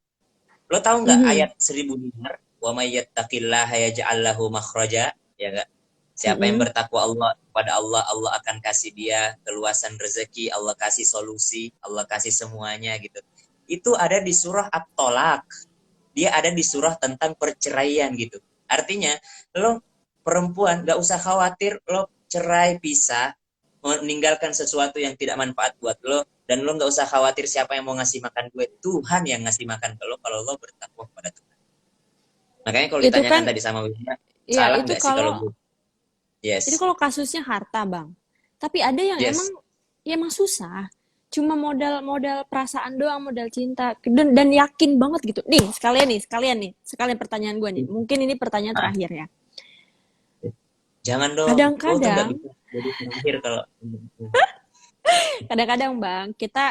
Lo tahu nggak Mhm. ayat 1000 dinar? Wa may yattaqillaha yaj'al lahu makhraja, ya enggak? Siapa yang Mhm. bertakwa Allah kepada Allah, Allah akan kasih dia keluasan rezeki, Allah kasih solusi, Allah kasih semuanya gitu. Itu ada di surah At-Tolak. Dia ada di surah tentang perceraian gitu. Artinya, lo perempuan gak usah khawatir lo cerai pisah, meninggalkan sesuatu yang tidak manfaat buat lo, dan lo gak usah khawatir siapa yang mau ngasih makan gue. Tuhan yang ngasih makan ke lo kalau lo bertakwa kepada Tuhan. Makanya kalau Itu kan ditanyakan tadi sama Wisna, ya salah itu nggak sih kalau kalau gue? Yes. itu kalau kasusnya harta bang. Tapi ada yang emang Yes. ya emang susah. Cuma modal perasaan doang, modal cinta dan yakin banget gitu. Nih, sekalian pertanyaan gue nih. Mungkin ini pertanyaan Ah, terakhir ya. jangan dong. Gue tuh nggak Kadang-kadang, bisa jadi terakhir kalau. kadang-kadang Bang, kita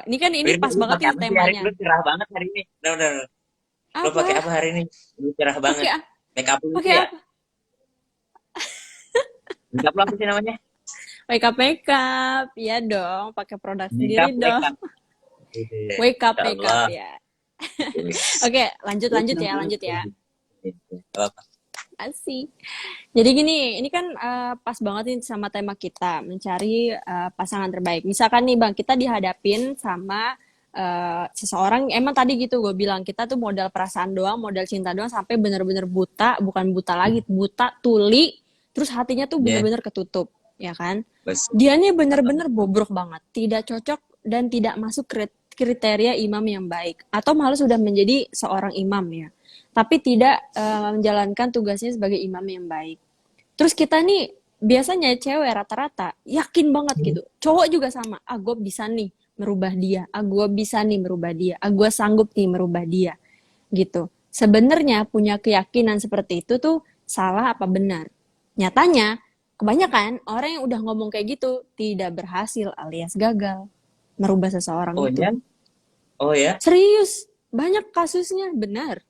ini Wirda, pas lu banget pakai nih apa sih hari ini? temanya. Lu cerah banget hari ini. Udah, udah. Lu pakai Apa? apa hari ini? Lu cerah banget. Pakai apa? Make up lu itu Pakai ya? apa? Make up lu apa sih namanya? Makeup. Iya dong, pakai produk Make sendiri up, wake dong. up. Gitu. Makeup Allah. ya. Yes. Oke, lanjut Lu lanjut cerah ya, banget lanjut hari ya. ini. Apa? Asik. Jadi gini, ini kan pas banget nih sama tema kita, mencari pasangan terbaik. Misalkan nih Bang, kita dihadapin sama seseorang, emang tadi gitu gue bilang, kita tuh modal perasaan doang, modal cinta doang, sampai bener-bener buta, bukan buta lagi, buta, tuli, terus hatinya tuh Ya, bener-bener ketutup, ya kan? bes. Dianya bener-bener bobrok banget, tidak cocok dan tidak masuk kriteria imam yang baik. Atau malah sudah menjadi seorang imam ya tapi tidak menjalankan tugasnya sebagai imam yang baik. Terus kita nih biasanya cewek rata-rata yakin banget gitu. Cowok juga sama. Gue bisa nih merubah dia. Gue bisa nih merubah dia. Gue sanggup nih merubah dia. Gitu. Sebenarnya punya keyakinan seperti itu tuh salah apa benar. Nyatanya, kebanyakan orang yang udah ngomong kayak gitu tidak berhasil alias gagal merubah seseorang Oh itu. ya, oh ya, Serius, banyak kasusnya benar.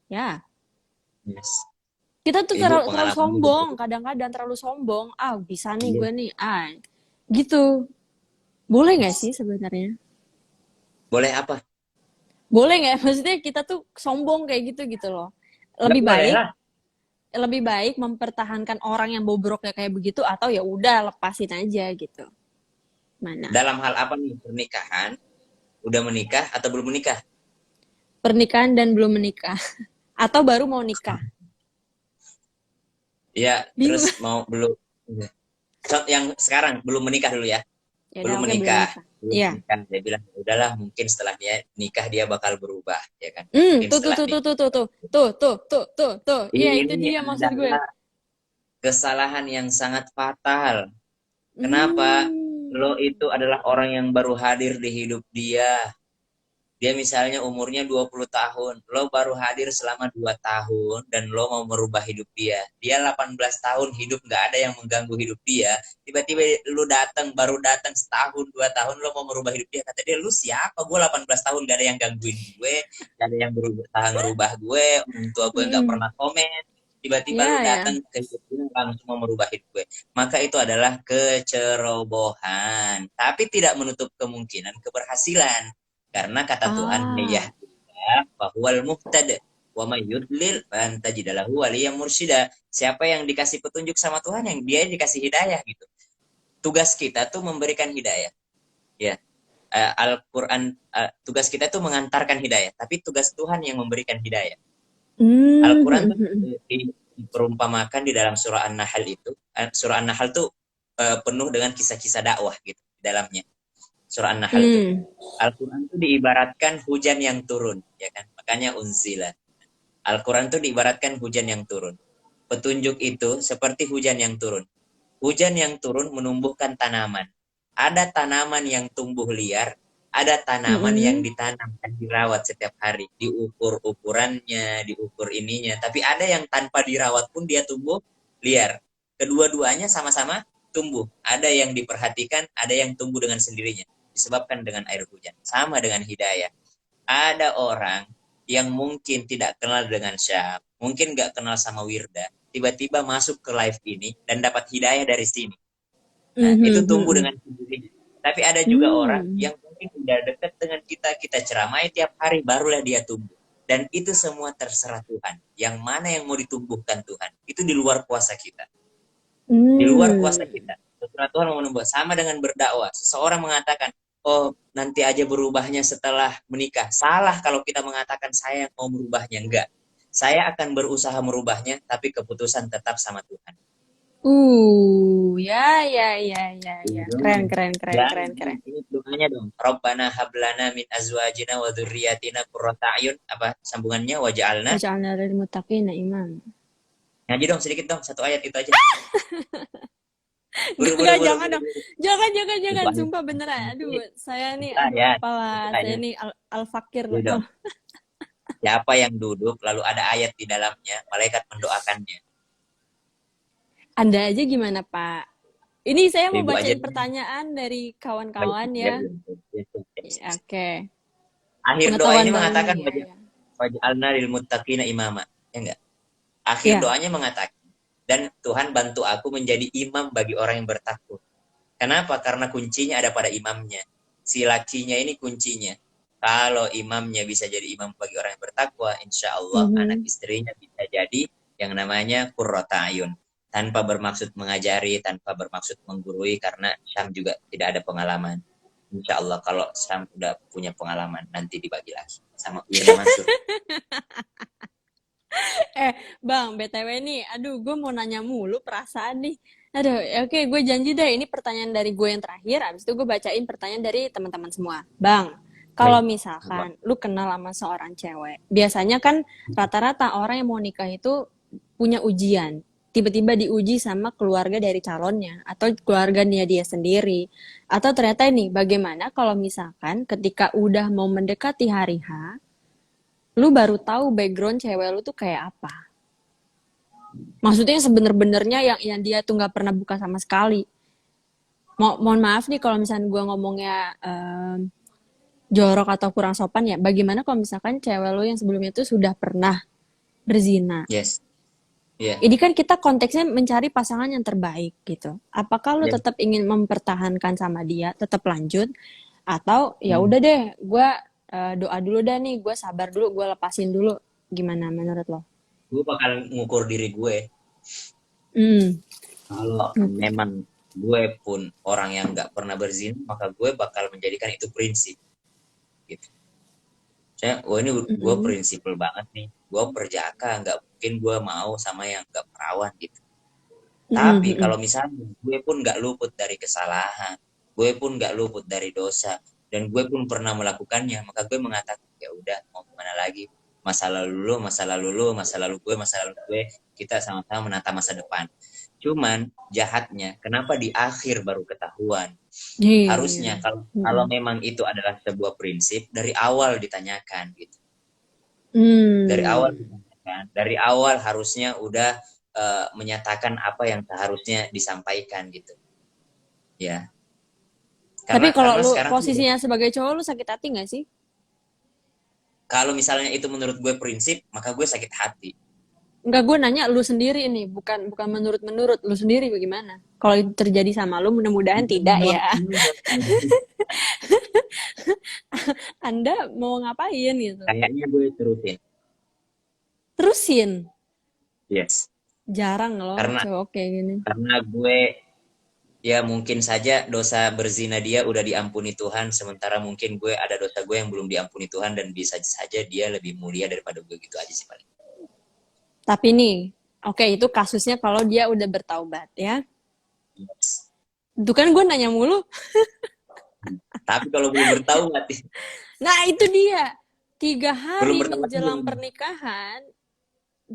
Ya, yes. kita tuh Ibu terlalu pengalaman hidup sombong, itu. kadang-kadang terlalu sombong. Ah, bisa nih Iya, gue nih. Ah, gitu. Boleh nggak yes. sih sebenarnya? Boleh apa? Boleh nggak? Maksudnya kita tuh sombong kayak gitu gitu loh. Nggak Lebih boleh baik lah. lebih baik mempertahankan orang yang bobroknya kayak begitu atau ya udah lepasin aja gitu. Mana? Dalam hal apa nih pernikahan? Udah menikah atau belum menikah? Pernikahan dan belum menikah atau baru mau nikah. Ya, Bingung. terus mau belum? Yang sekarang belum menikah dulu ya. Ya udah Belum oke belum menikah. nikah. Belum Iya. menikah. Dia bilang, udahlah mungkin setelah dia nikah dia bakal berubah, ya kan? Mungkin Tuh tuh setelah tuh tuh nikah. tuh tuh tuh tuh. Iya itu Ini dia maksud gue. adalah kesalahan yang sangat fatal. Kenapa? Hmm. Lo itu adalah orang yang baru hadir di hidup dia. Dia misalnya umurnya 20 tahun, lo baru hadir selama 2 tahun dan lo mau merubah hidup dia. Dia 18 tahun hidup nggak ada yang mengganggu hidup dia. Tiba-tiba lo datang, baru datang setahun, 2 tahun lo mau merubah hidup dia. Kata dia, lu siapa? Gue 18 tahun gak ada yang gangguin gue, gak ada yang berusaha ngerubah gue, orang tua gue nggak Mm-mm. pernah komen. Tiba-tiba lu Ya datang ya. ke hidup gue langsung mau merubah hidup gue. Maka itu adalah kecerobohan. Tapi tidak menutup kemungkinan keberhasilan. Karena kata Tuhan, Ah. bahwal muhtada wa may yudlil fan tajidalahu waliyan mursyida. Siapa yang dikasih petunjuk sama Tuhan, yang dia dikasih hidayah gitu. Tugas kita tuh memberikan hidayah. Ya, Al-Quran, tugas kita tuh mengantarkan hidayah, tapi tugas Tuhan yang memberikan hidayah. Al-Quran tuh Hmm. diperumpamakan di dalam surah An-Nahl itu. Surah An-Nahl tuh penuh dengan kisah-kisah dakwah gitu di dalamnya. Surah An-Nahl tuh. Hmm. Al-Quran tuh diibaratkan hujan yang turun, ya kan? Makanya unzila. Al-Quran tuh diibaratkan hujan yang turun. Petunjuk itu seperti hujan yang turun. Hujan yang turun menumbuhkan tanaman. Ada tanaman yang tumbuh liar, ada tanaman yang Mm-mm. ditanam dan dirawat setiap hari. Diukur ukurannya, diukur ininya. Tapi ada yang tanpa dirawat pun dia tumbuh liar. Kedua-duanya sama-sama tumbuh. Ada yang diperhatikan, ada yang tumbuh dengan sendirinya. Disebabkan dengan air hujan. Sama dengan hidayah. Ada orang yang mungkin tidak kenal dengan Syam, mungkin nggak kenal sama Wirda, tiba-tiba masuk ke live ini dan dapat hidayah dari sini. Nah, itu tumbuh Mhm. dengan sendirinya. Tapi ada juga orang Hmm. yang mungkin udah dekat dengan kita ceramai tiap hari, barulah dia tumbuh. Dan itu semua terserah Tuhan. Yang mana yang mau ditumbuhkan Tuhan, itu di luar kuasa kita. Di luar kuasa Hmm. kita. Terserah Tuhan mau menumbuh. Sama dengan berdakwah. Seseorang mengatakan, oh nanti aja berubahnya setelah menikah. Salah kalau kita mengatakan saya yang mau merubahnya. Enggak. Saya akan berusaha merubahnya, tapi keputusan tetap sama Tuhan. Ya. Iya Keren, dong. keren, keren, Dan keren, keren. ini doanya dong. Rabbana hablana min azwajina wa dzurriyyatina qurrata a'yun. Apa sambungannya? Waja'alna. Waj'alna lil muttaqina imam. Ngaji dong sedikit dong. Satu ayat itu aja. Buru, buru, Gak, buru, jangan buru, dong. buru. Jangan. Satu ayat. Sumpah beneran. Aduh, saya nih, Satu aduh ayat. Satu apalah. Saya ayat. nih al-fakir. Iya Oh, dong. Siapa yang duduk lalu ada ayat di dalamnya, malaikat mendoakannya. Anda aja gimana, Pak? Ini saya mau Ibu aja bacain deh. pertanyaan dari Baik, kawan-kawan ya, ya. ya, ya, ya. Ya, oke. Akhir doa Pengetahuan ini baru nih, mengatakan ya. waj'alna lil muttaqina imama. Ya enggak? Akhir Ya. doanya mengatakan, dan Tuhan bantu aku menjadi imam bagi orang yang bertakwa. Kenapa? Karena kuncinya ada pada imamnya. Si lakinya ini kuncinya. Kalau imamnya bisa jadi imam bagi orang yang bertakwa, insya Allah anak Mhm. istrinya bisa jadi yang namanya qurrata ayun. Tanpa bermaksud mengajari, tanpa bermaksud menggurui, karena Syam juga tidak ada pengalaman. Insya Allah kalau Syam udah punya pengalaman, nanti dibagi lagi. Sama Wirda Mansur. Bang, BTW nih, aduh, gue mau nanya mulu perasaan nih. Aduh, ya oke, gue janji deh, ini pertanyaan dari gue yang terakhir, abis itu gue bacain pertanyaan dari teman-teman semua. Bang, kalau Baik. misalkan lu kenal sama seorang cewek, biasanya kan rata-rata orang yang mau nikah itu punya ujian. Tiba-tiba diuji sama keluarga dari calonnya, atau keluarganya dia sendiri. Atau ternyata ini, bagaimana kalau misalkan ketika udah mau mendekati hari H, lu baru tahu background cewek lu tuh kayak apa. Maksudnya sebener-benernya yang dia tuh nggak pernah buka sama sekali. Mohon maaf nih kalau misalnya gue ngomongnya jorok atau kurang sopan ya. Bagaimana kalau misalkan cewek lo yang sebelumnya tuh sudah pernah berzina? Yes. Iya. Ini kan kita konteksnya mencari pasangan yang terbaik gitu. Apakah lo Yes. tetap ingin mempertahankan sama dia, tetap lanjut, atau ya Hmm. udah deh, gue doa dulu dah nih, gue sabar dulu, gue lepasin dulu. Gimana menurut lo? Gue bakal ngukur diri gue. Hmm. Kalau memang gue pun orang yang nggak pernah berzina, maka gue bakal menjadikan itu prinsip. Gitu. Saya, ini gue Mm-mm. prinsipil banget nih. Gue perjaka, nggak mungkin gue mau sama yang nggak perawan gitu. Mm-mm, Tapi mm-mm. kalau misalnya gue pun nggak luput dari kesalahan, gue pun nggak luput dari dosa, dan gue pun pernah melakukannya, maka gue mengatakan ya udah mau gimana lagi, masa lalu lu, masa lalu lu, masa lalu gue, kita sama-sama menata masa depan. Cuman jahatnya, kenapa di akhir baru ketahuan? Iya. Harusnya kalau kalau Mm-mm. memang itu adalah sebuah prinsip dari awal ditanyakan gitu. Dari awal Hmm. ditanyakan, dari awal harusnya udah menyatakan apa yang seharusnya disampaikan gitu. Ya, Tapi kalau karena lu sekarang tuh posisinya sebagai cowok lu sakit hati nggak sih? kalau misalnya itu menurut gue prinsip, maka gue sakit hati. Enggak, gue nanya lu sendiri nih, bukan bukan menurut lu sendiri bagaimana? Kalau itu terjadi sama lu, mudah-mudahan tidak ya. Anda mau ngapain gitu? Kayaknya gue terusin. Terusin. Yes. Jarang loh Karena cowok kayak gini. gue ya mungkin saja dosa berzina dia udah diampuni Tuhan, sementara mungkin gue ada dosa gue yang belum diampuni Tuhan dan bisa saja dia lebih mulia daripada gue gitu aja sih paling. Tapi nih, oke itu kasusnya kalau dia udah bertaubat ya. Yes. Itu kan gue nanya mulu. Tapi kalau belum bertahu mati, Nah itu dia. tiga belum hari bertahu menjelang gimana? pernikahan,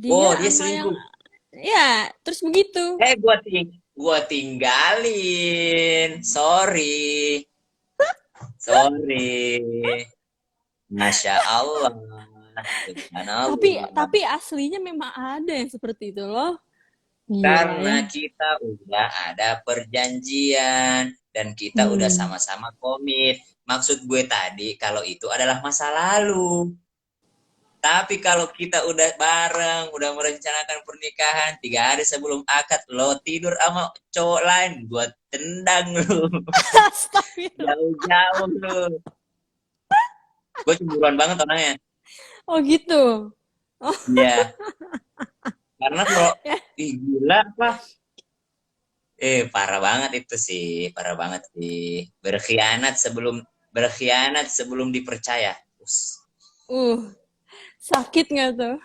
Oh, dia dia sama yang... selingkuh. Ya, terus begitu. Gua tinggalin. Sorry. Sorry. Masya Allah. Subhanallah. Tapi aslinya memang ada yang seperti itu loh. Gila Karena ya. kita udah ada perjanjian dan kita udah Hmm. sama-sama komit. Maksud gue tadi kalau itu adalah masa lalu. Tapi kalau kita udah bareng, udah merencanakan pernikahan, 3 hari sebelum akad, lo tidur sama cowok lain, gue tendang lu. Astagfirullah. Jauh-jauh lu. Gue cemburuan banget orangnya. Oh gitu. Oh Iya. Karena kalau, ya. ih gila apa? Parah banget itu sih. Parah banget sih. Berkhianat sebelum dipercaya. Us, Sakit nggak tuh?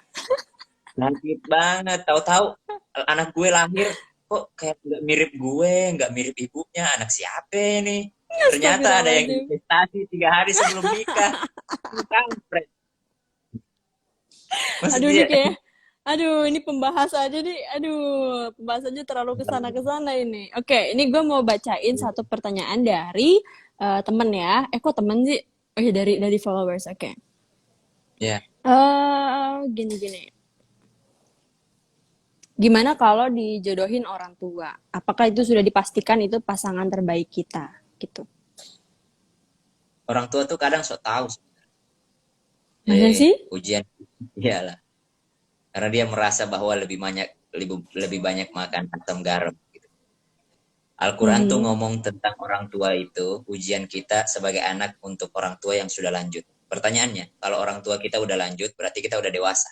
sakit banget. Tahu-tahu anak gue lahir, kok kayak nggak mirip gue, nggak mirip ibunya. Anak siapa nih? Ternyata ada yang Astagfirullahaladzim. investasi 3 hari sebelum nikah. Kampret. Maksud Aduh ini dia, kayak, aduh ini pembahas aja nih, aduh pembahasannya terlalu kesana-kesana ini. Oke, ini gue mau bacain satu pertanyaan dari temen ya. Kok temen sih? Oh iya dari followers. Oke. ya Gini-gini. Gimana kalau dijodohin orang tua? Apakah itu sudah dipastikan itu pasangan terbaik kita? Gitu. orang tua tuh kadang sok tahu. Masa sih? Ujian, iyalah. Karena dia merasa bahwa lebih banyak makan asam garam. Gitu. Al-Quran tuh Mhm. ngomong tentang orang tua itu, ujian kita sebagai anak untuk orang tua yang sudah lanjut. Pertanyaannya, kalau orang tua kita udah lanjut, berarti kita udah dewasa.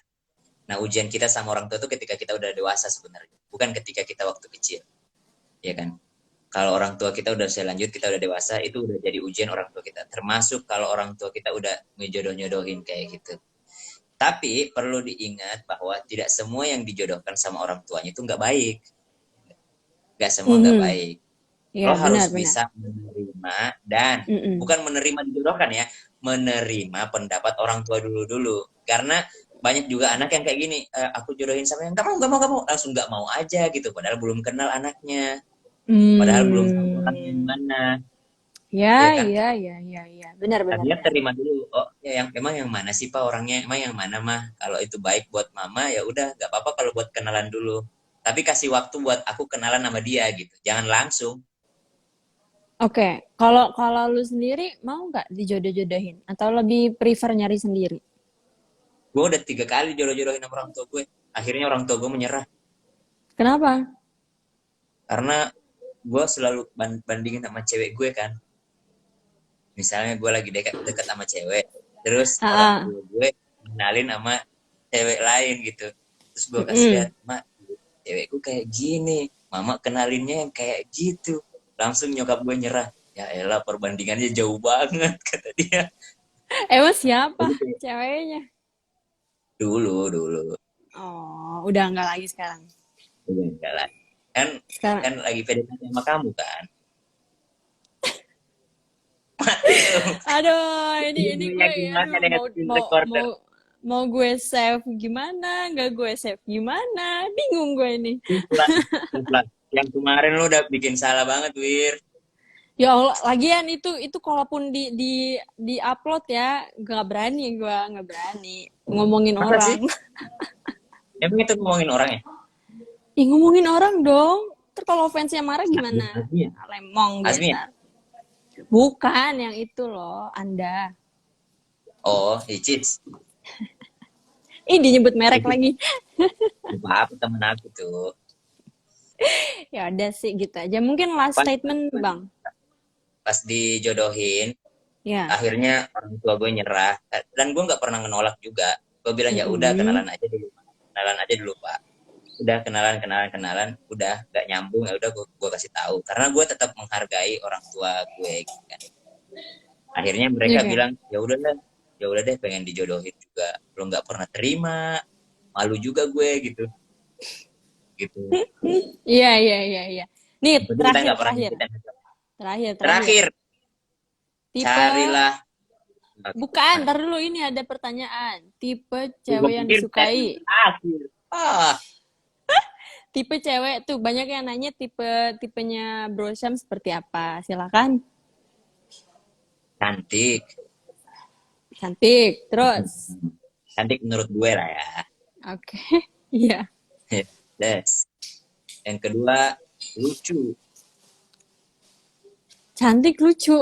Nah, ujian kita sama orang tua itu ketika kita udah dewasa sebenarnya, bukan ketika kita waktu kecil, ya kan? Kalau orang tua kita udah saya lanjut, kita udah dewasa, itu udah jadi ujian orang tua kita. Termasuk kalau orang tua kita udah ngejodoh-nyodohin kayak gitu. Tapi perlu diingat bahwa tidak semua yang dijodohkan sama orang tuanya itu nggak baik. Nggak semua nggak Mhm. baik. Lo Ya, harus benar-benar. bisa menerima dan Mhm. bukan menerima dijodohkan ya, menerima pendapat orang tua dulu-dulu. Karena banyak juga anak yang kayak gini, aku jodohin sama yang nggak mau, langsung nggak mau aja gitu. Padahal belum kenal anaknya, padahal belum tahu orangnya Hmm. gimana, ya Ya, kan? ya, ya, ya, ya. Benar, Nah, benar, dia benar. terima dulu. Oh, ya emang yang mana sih Pak orangnya? Emang yang mana mah? Kalau itu baik buat mama ya udah nggak apa-apa kalau buat kenalan dulu. Tapi kasih waktu buat aku kenalan sama dia gitu. Jangan langsung. Oke, kalau kalau lu sendiri mau nggak dijodoh-jodohin atau lebih prefer nyari sendiri? Gue udah 3 kali jodoh-jodohin sama orang tua gue. Akhirnya orang tua gue menyerah. Kenapa? Karena gue selalu bandingin sama cewek gue kan. Misalnya gue lagi dekat sama cewek. Terus orang Ah, tua gue kenalin sama cewek lain gitu. Terus gue kasih lihat, mm-mm. mak, cewekku kayak gini. Mama kenalinnya yang kayak gitu. Langsung nyokap gue nyerah. Ya elah, perbandingannya jauh banget, kata dia. Emang siapa Jadi kayak, ceweknya? dulu. Oh, udah nggak lagi sekarang. Udah enggak lah. Kan, Sekarang, kan lagi PDKT sama kamu kan. Mati dong. aduh, ini Ilmunya gue, gimana aduh, dengan mau screen mau recorder? mau mau gue save gimana? Nggak gue save gimana? Bingung gue ini. Pelan, pelan. Yang kemarin lu udah bikin salah banget, Wir. Ya Allah, lagian itu kalaupun di upload ya, nggak berani gue, nggak berani ngomongin Masa sih? orang. Emang itu ngomongin orangnya? Ih, ngomongin orang dong. Terus kalau fansnya marah gimana? Azmi ya? Lemong Azmi ya? dasar. Bukan yang itu loh, Anda. Oh, Icis. Ih, dinyebut merek Itu lagi. apa temen aku tuh. Ya udah sih gitu aja. Mungkin last Pas, statement, Bang. pas dijodohin, Ya. akhirnya orang tua gue nyerah. Dan gue nggak pernah menolak juga. Gue bilang ya udah Mm-mm. kenalan aja dulu pak. Udah kenalan, udah nggak nyambung ya udah gue kasih tahu. Karena gue tetap menghargai orang tua gue gitu kan. Akhirnya mereka Oke. bilang ya udah deh pengen dijodohin juga. Lo nggak pernah terima, malu juga gue gitu gitu. Iya, iya, iya, iya. Nih, Yang penting kita terakhir, nggak pernah terakhir. nyakitin. Terakhir. Terakhir, Tipe, carilah. bukan, ntar dulu ini ada pertanyaan. Tipe Gue cewek yang pikir tadi disukai. terakhir. Ah, Tipe cewek tuh banyak yang nanya tipenya Bro Syam seperti apa. Silakan. cantik. Cantik. Terus. Cantik menurut gue lah ya. Oke. Iya. Des. Yang kedua, lucu. Cantik lucu.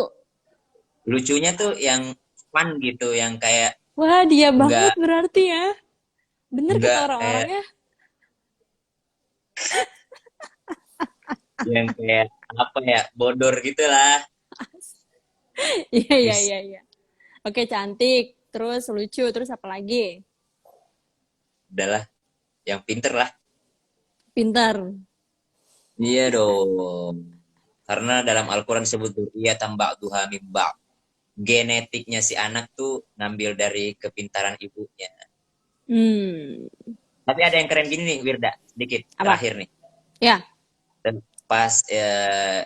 Lucunya tuh yang fun gitu, yang kayak Wah, dia banget enggak berarti ya. Bener kata enggak kayak orang-orangnya. yang kayak apa ya, bodor gitu lah. Iya, iya, Terus iya, iya. Oke, cantik. Terus lucu. Terus apa lagi? udahlah, yang pinter lah. Pintar. Iya dong. Karena dalam Al-Quran disebut dzurriyyatan ba'duha min ba'd. Genetiknya si anak tuh ngambil dari kepintaran ibunya. Hmm. Tapi ada yang keren gini nih, Wirda, sedikit Apa? terakhir nih. Ya. Dan pas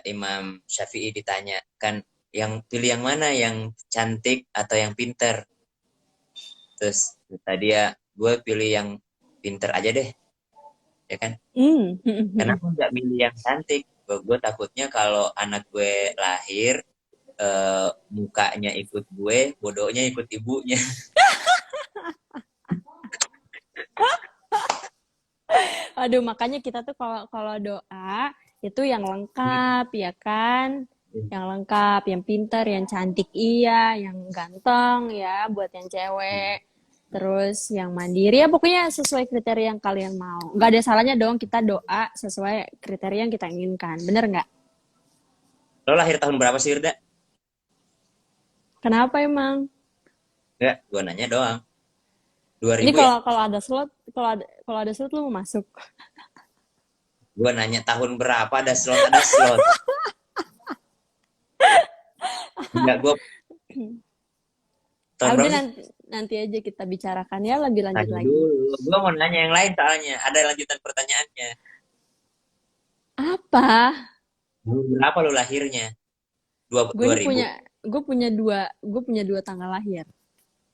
Imam Syafi'i ditanya kan yang pilih yang mana, yang cantik atau yang pinter? Terus kata dia, gue pilih yang pinter aja deh, ya kan? Hmm. Kenapa nggak milih yang cantik? Gue takutnya kalau anak gue lahir, mukanya ikut gue, bodohnya ikut ibunya. Aduh, makanya kita tuh kalau kalau doa itu yang lengkap, ya kan? Yang lengkap, yang pintar, yang cantik iya, yang ganteng ya buat yang cewek. Terus yang mandiri ya pokoknya sesuai kriteria yang kalian mau. Nggak ada salahnya dong kita doa sesuai kriteria yang kita inginkan. Bener nggak? Lo lahir tahun berapa sih, Irda? Kenapa emang? Enggak, gue nanya doang. dua Ini ribu ya? kalau kalau ada slot, kalau ada slot lu mau masuk. Gue nanya tahun berapa, ada slot. Enggak, gue Ah, tahun udah berapa sih? nanti nanti aja kita bicarakan ya lebih lanjut Tanya lagi. dulu. Gue mau nanya yang lain soalnya. Ada lanjutan pertanyaannya. Apa? Tahun berapa lo lahirnya? Gue Dua ini ribu. gue punya dua tanggal lahir.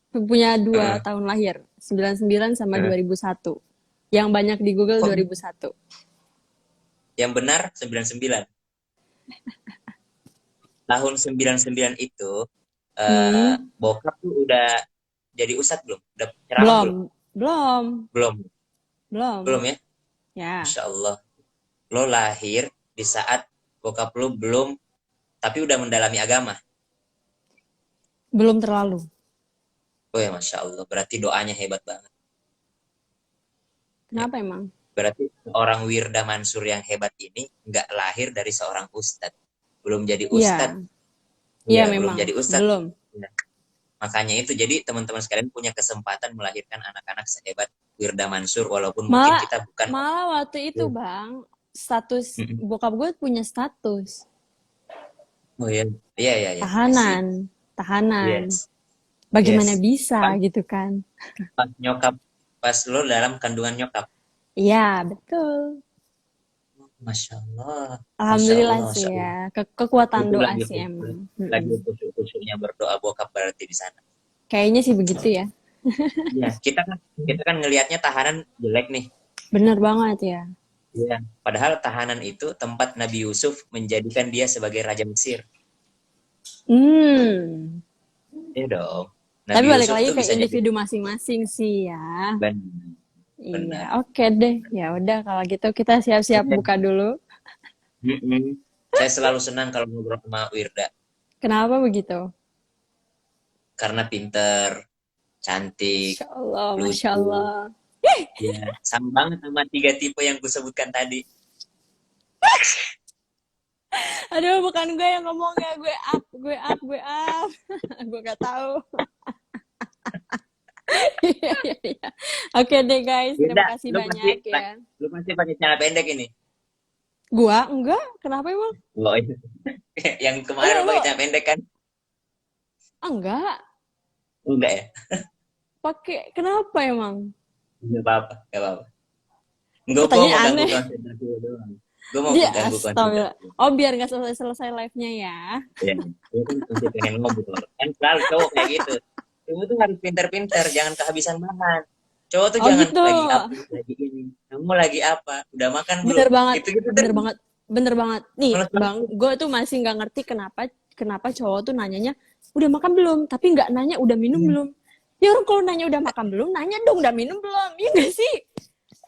Punya dua Heeh. tahun lahir, 99 sama Heeh. 2001. Yang banyak di Google Kok 2001. yang benar 99? Tahun 99 itu Hmm, bokap tuh udah jadi ustadz belum? Udah ceramah belum? belum, belum, Belum. belum. Belum ya? Ya, Masya Allah. Lo lahir di saat bokap lo belum, tapi udah mendalami agama. belum terlalu. Oh ya, Masya Allah. Berarti doanya hebat banget. Ya. Kenapa emang? Berarti seorang Wirda Mansur yang hebat ini nggak lahir dari seorang ustadz. Belum jadi Iya, ustadz. iya Iya, belum memang. jadi ustadz. Belum. Ya. Makanya itu, jadi teman-teman sekalian punya kesempatan melahirkan anak-anak sehebat Wirda Mansur, walaupun mungkin Malah, kita bukan. malah waktu itu Ya. Bang, status Mm-mm. bokap gue punya status Oh iya, iya, iya, iya. I see. tahanan, tahanan. Yes, Bagaimana yes. bisa Pas, gitu kan? pas nyokap, pas lo dalam kandungan nyokap. Iya, betul. Masya Allah, Masya Alhamdulillah Allah, sih Masya Allah. ya. Kekuatan Itu doa lagi sih emang. lagi Mm-mm. khusyuk-khusyuknya berdoa bokap berarti di sana. Kayaknya sih begitu ya. Iya, kita kan ngelihatnya tahanan jelek nih. Bener banget ya. Iya. Padahal tahanan itu tempat Nabi Yusuf menjadikan dia sebagai raja Mesir. Hmm. Iya dong. Tapi Nabi balik Yusuf lagi tuh ke bisa jadi individu masing-masing sih ya. benar, Iya, benar. oke deh. Ya udah kalau gitu kita siap-siap Oke. buka dulu. Mm-mm. Saya selalu senang kalau ngobrol sama Wirda Kenapa begitu? karena pinter, cantik, Masya Allah, Masya lucu. Allah. Ya, sama banget sama tiga tipe yang kusebutkan tadi. Aduh, bukan gue yang ngomong ya. Gue up, gue up, gue up. Gue gak tahu. Iya, iya, iya. Oke deh guys, terima Wirda, kasih lu pasti banyak ya. lu pasti pakai celana pendek ini. Gua enggak, kenapa emang? Lo yang kemarin Lo, lu pakai celana pendek kan? enggak. Enggak ya? Pakai kenapa emang? Enggak apa-apa, enggak apa-apa. Enggak, gua mau Pertanyaan ganggu aneh. konsentrasi lu doang. Gua mau Dia ganggu astaga. konsentrasi. Oh, biar nggak selesai-selesai live-nya ya. Ya, gua kan masih pengen ngobrol. Kan selalu cowok kayak gitu. Cowok tuh harus pinter-pinter, jangan kehabisan bahan. Cowok tuh Oh jangan gitu. lagi apa, lagi ini. Kamu lagi apa? Udah makan belum? Bener banget. Gitu-gitu Bener terus. banget. Bener banget. Nih, Malas Bang, banget. gue tuh masih nggak ngerti kenapa kenapa cowok tuh nanyanya udah makan belum, tapi nggak nanya udah minum belum. Ya orang kalau nanya udah makan belum, nanya dong udah minum belum. Iya gak sih?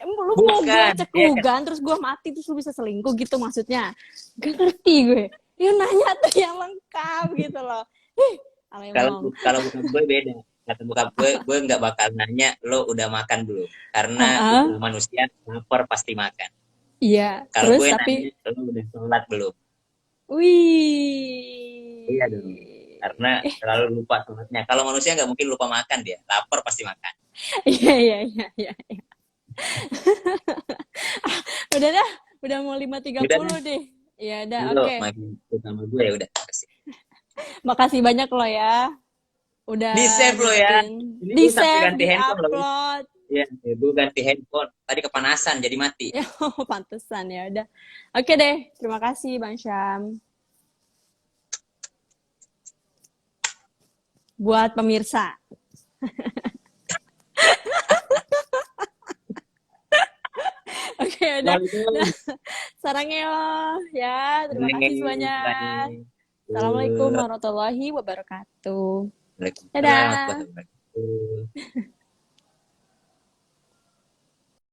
Lu mau gue Bukan, cek ya kan? Lugan terus gue mati terus lu bisa selingkuh gitu maksudnya? Gak ngerti gue. Ya nanya tuh yang lengkap gitu loh. Ih, Kalau Alemong. kalau bukan gue beda. Kata bokap gue nggak bakal nanya lo udah makan belum. Karena Heeh. manusia lapar pasti makan. Iya, Kalau terus gue tapi nanya lo udah sholat belum. Iya dong. wih. Karena selalu lupa sholatnya. Kalau manusia nggak mungkin lupa makan dia. Lapar pasti makan. Iya, iya, iya, iya. Udah dah, udah mau lima tiga Udah puluh deh. deh. Ya udah, Lo oke. makin sama gue ya udah. Makasih banyak loh ya. Di Udah save lo ya. ngingetin. Ini Di gue sampai save, ganti di handphone loh. upload. Ya, gue ganti handphone. Tadi kepanasan jadi mati. Ya, pantesan ya udah. Oke deh, terima kasih Bang Syam. Buat pemirsa. Oke, udah. Waalaikumsalam. Nah, sarangnya ya. Terima kasih semuanya. Assalamualaikum warahmatullahi wabarakatuh. Waalaikumsalam warahmatullahi Dadah. wabarakatuh.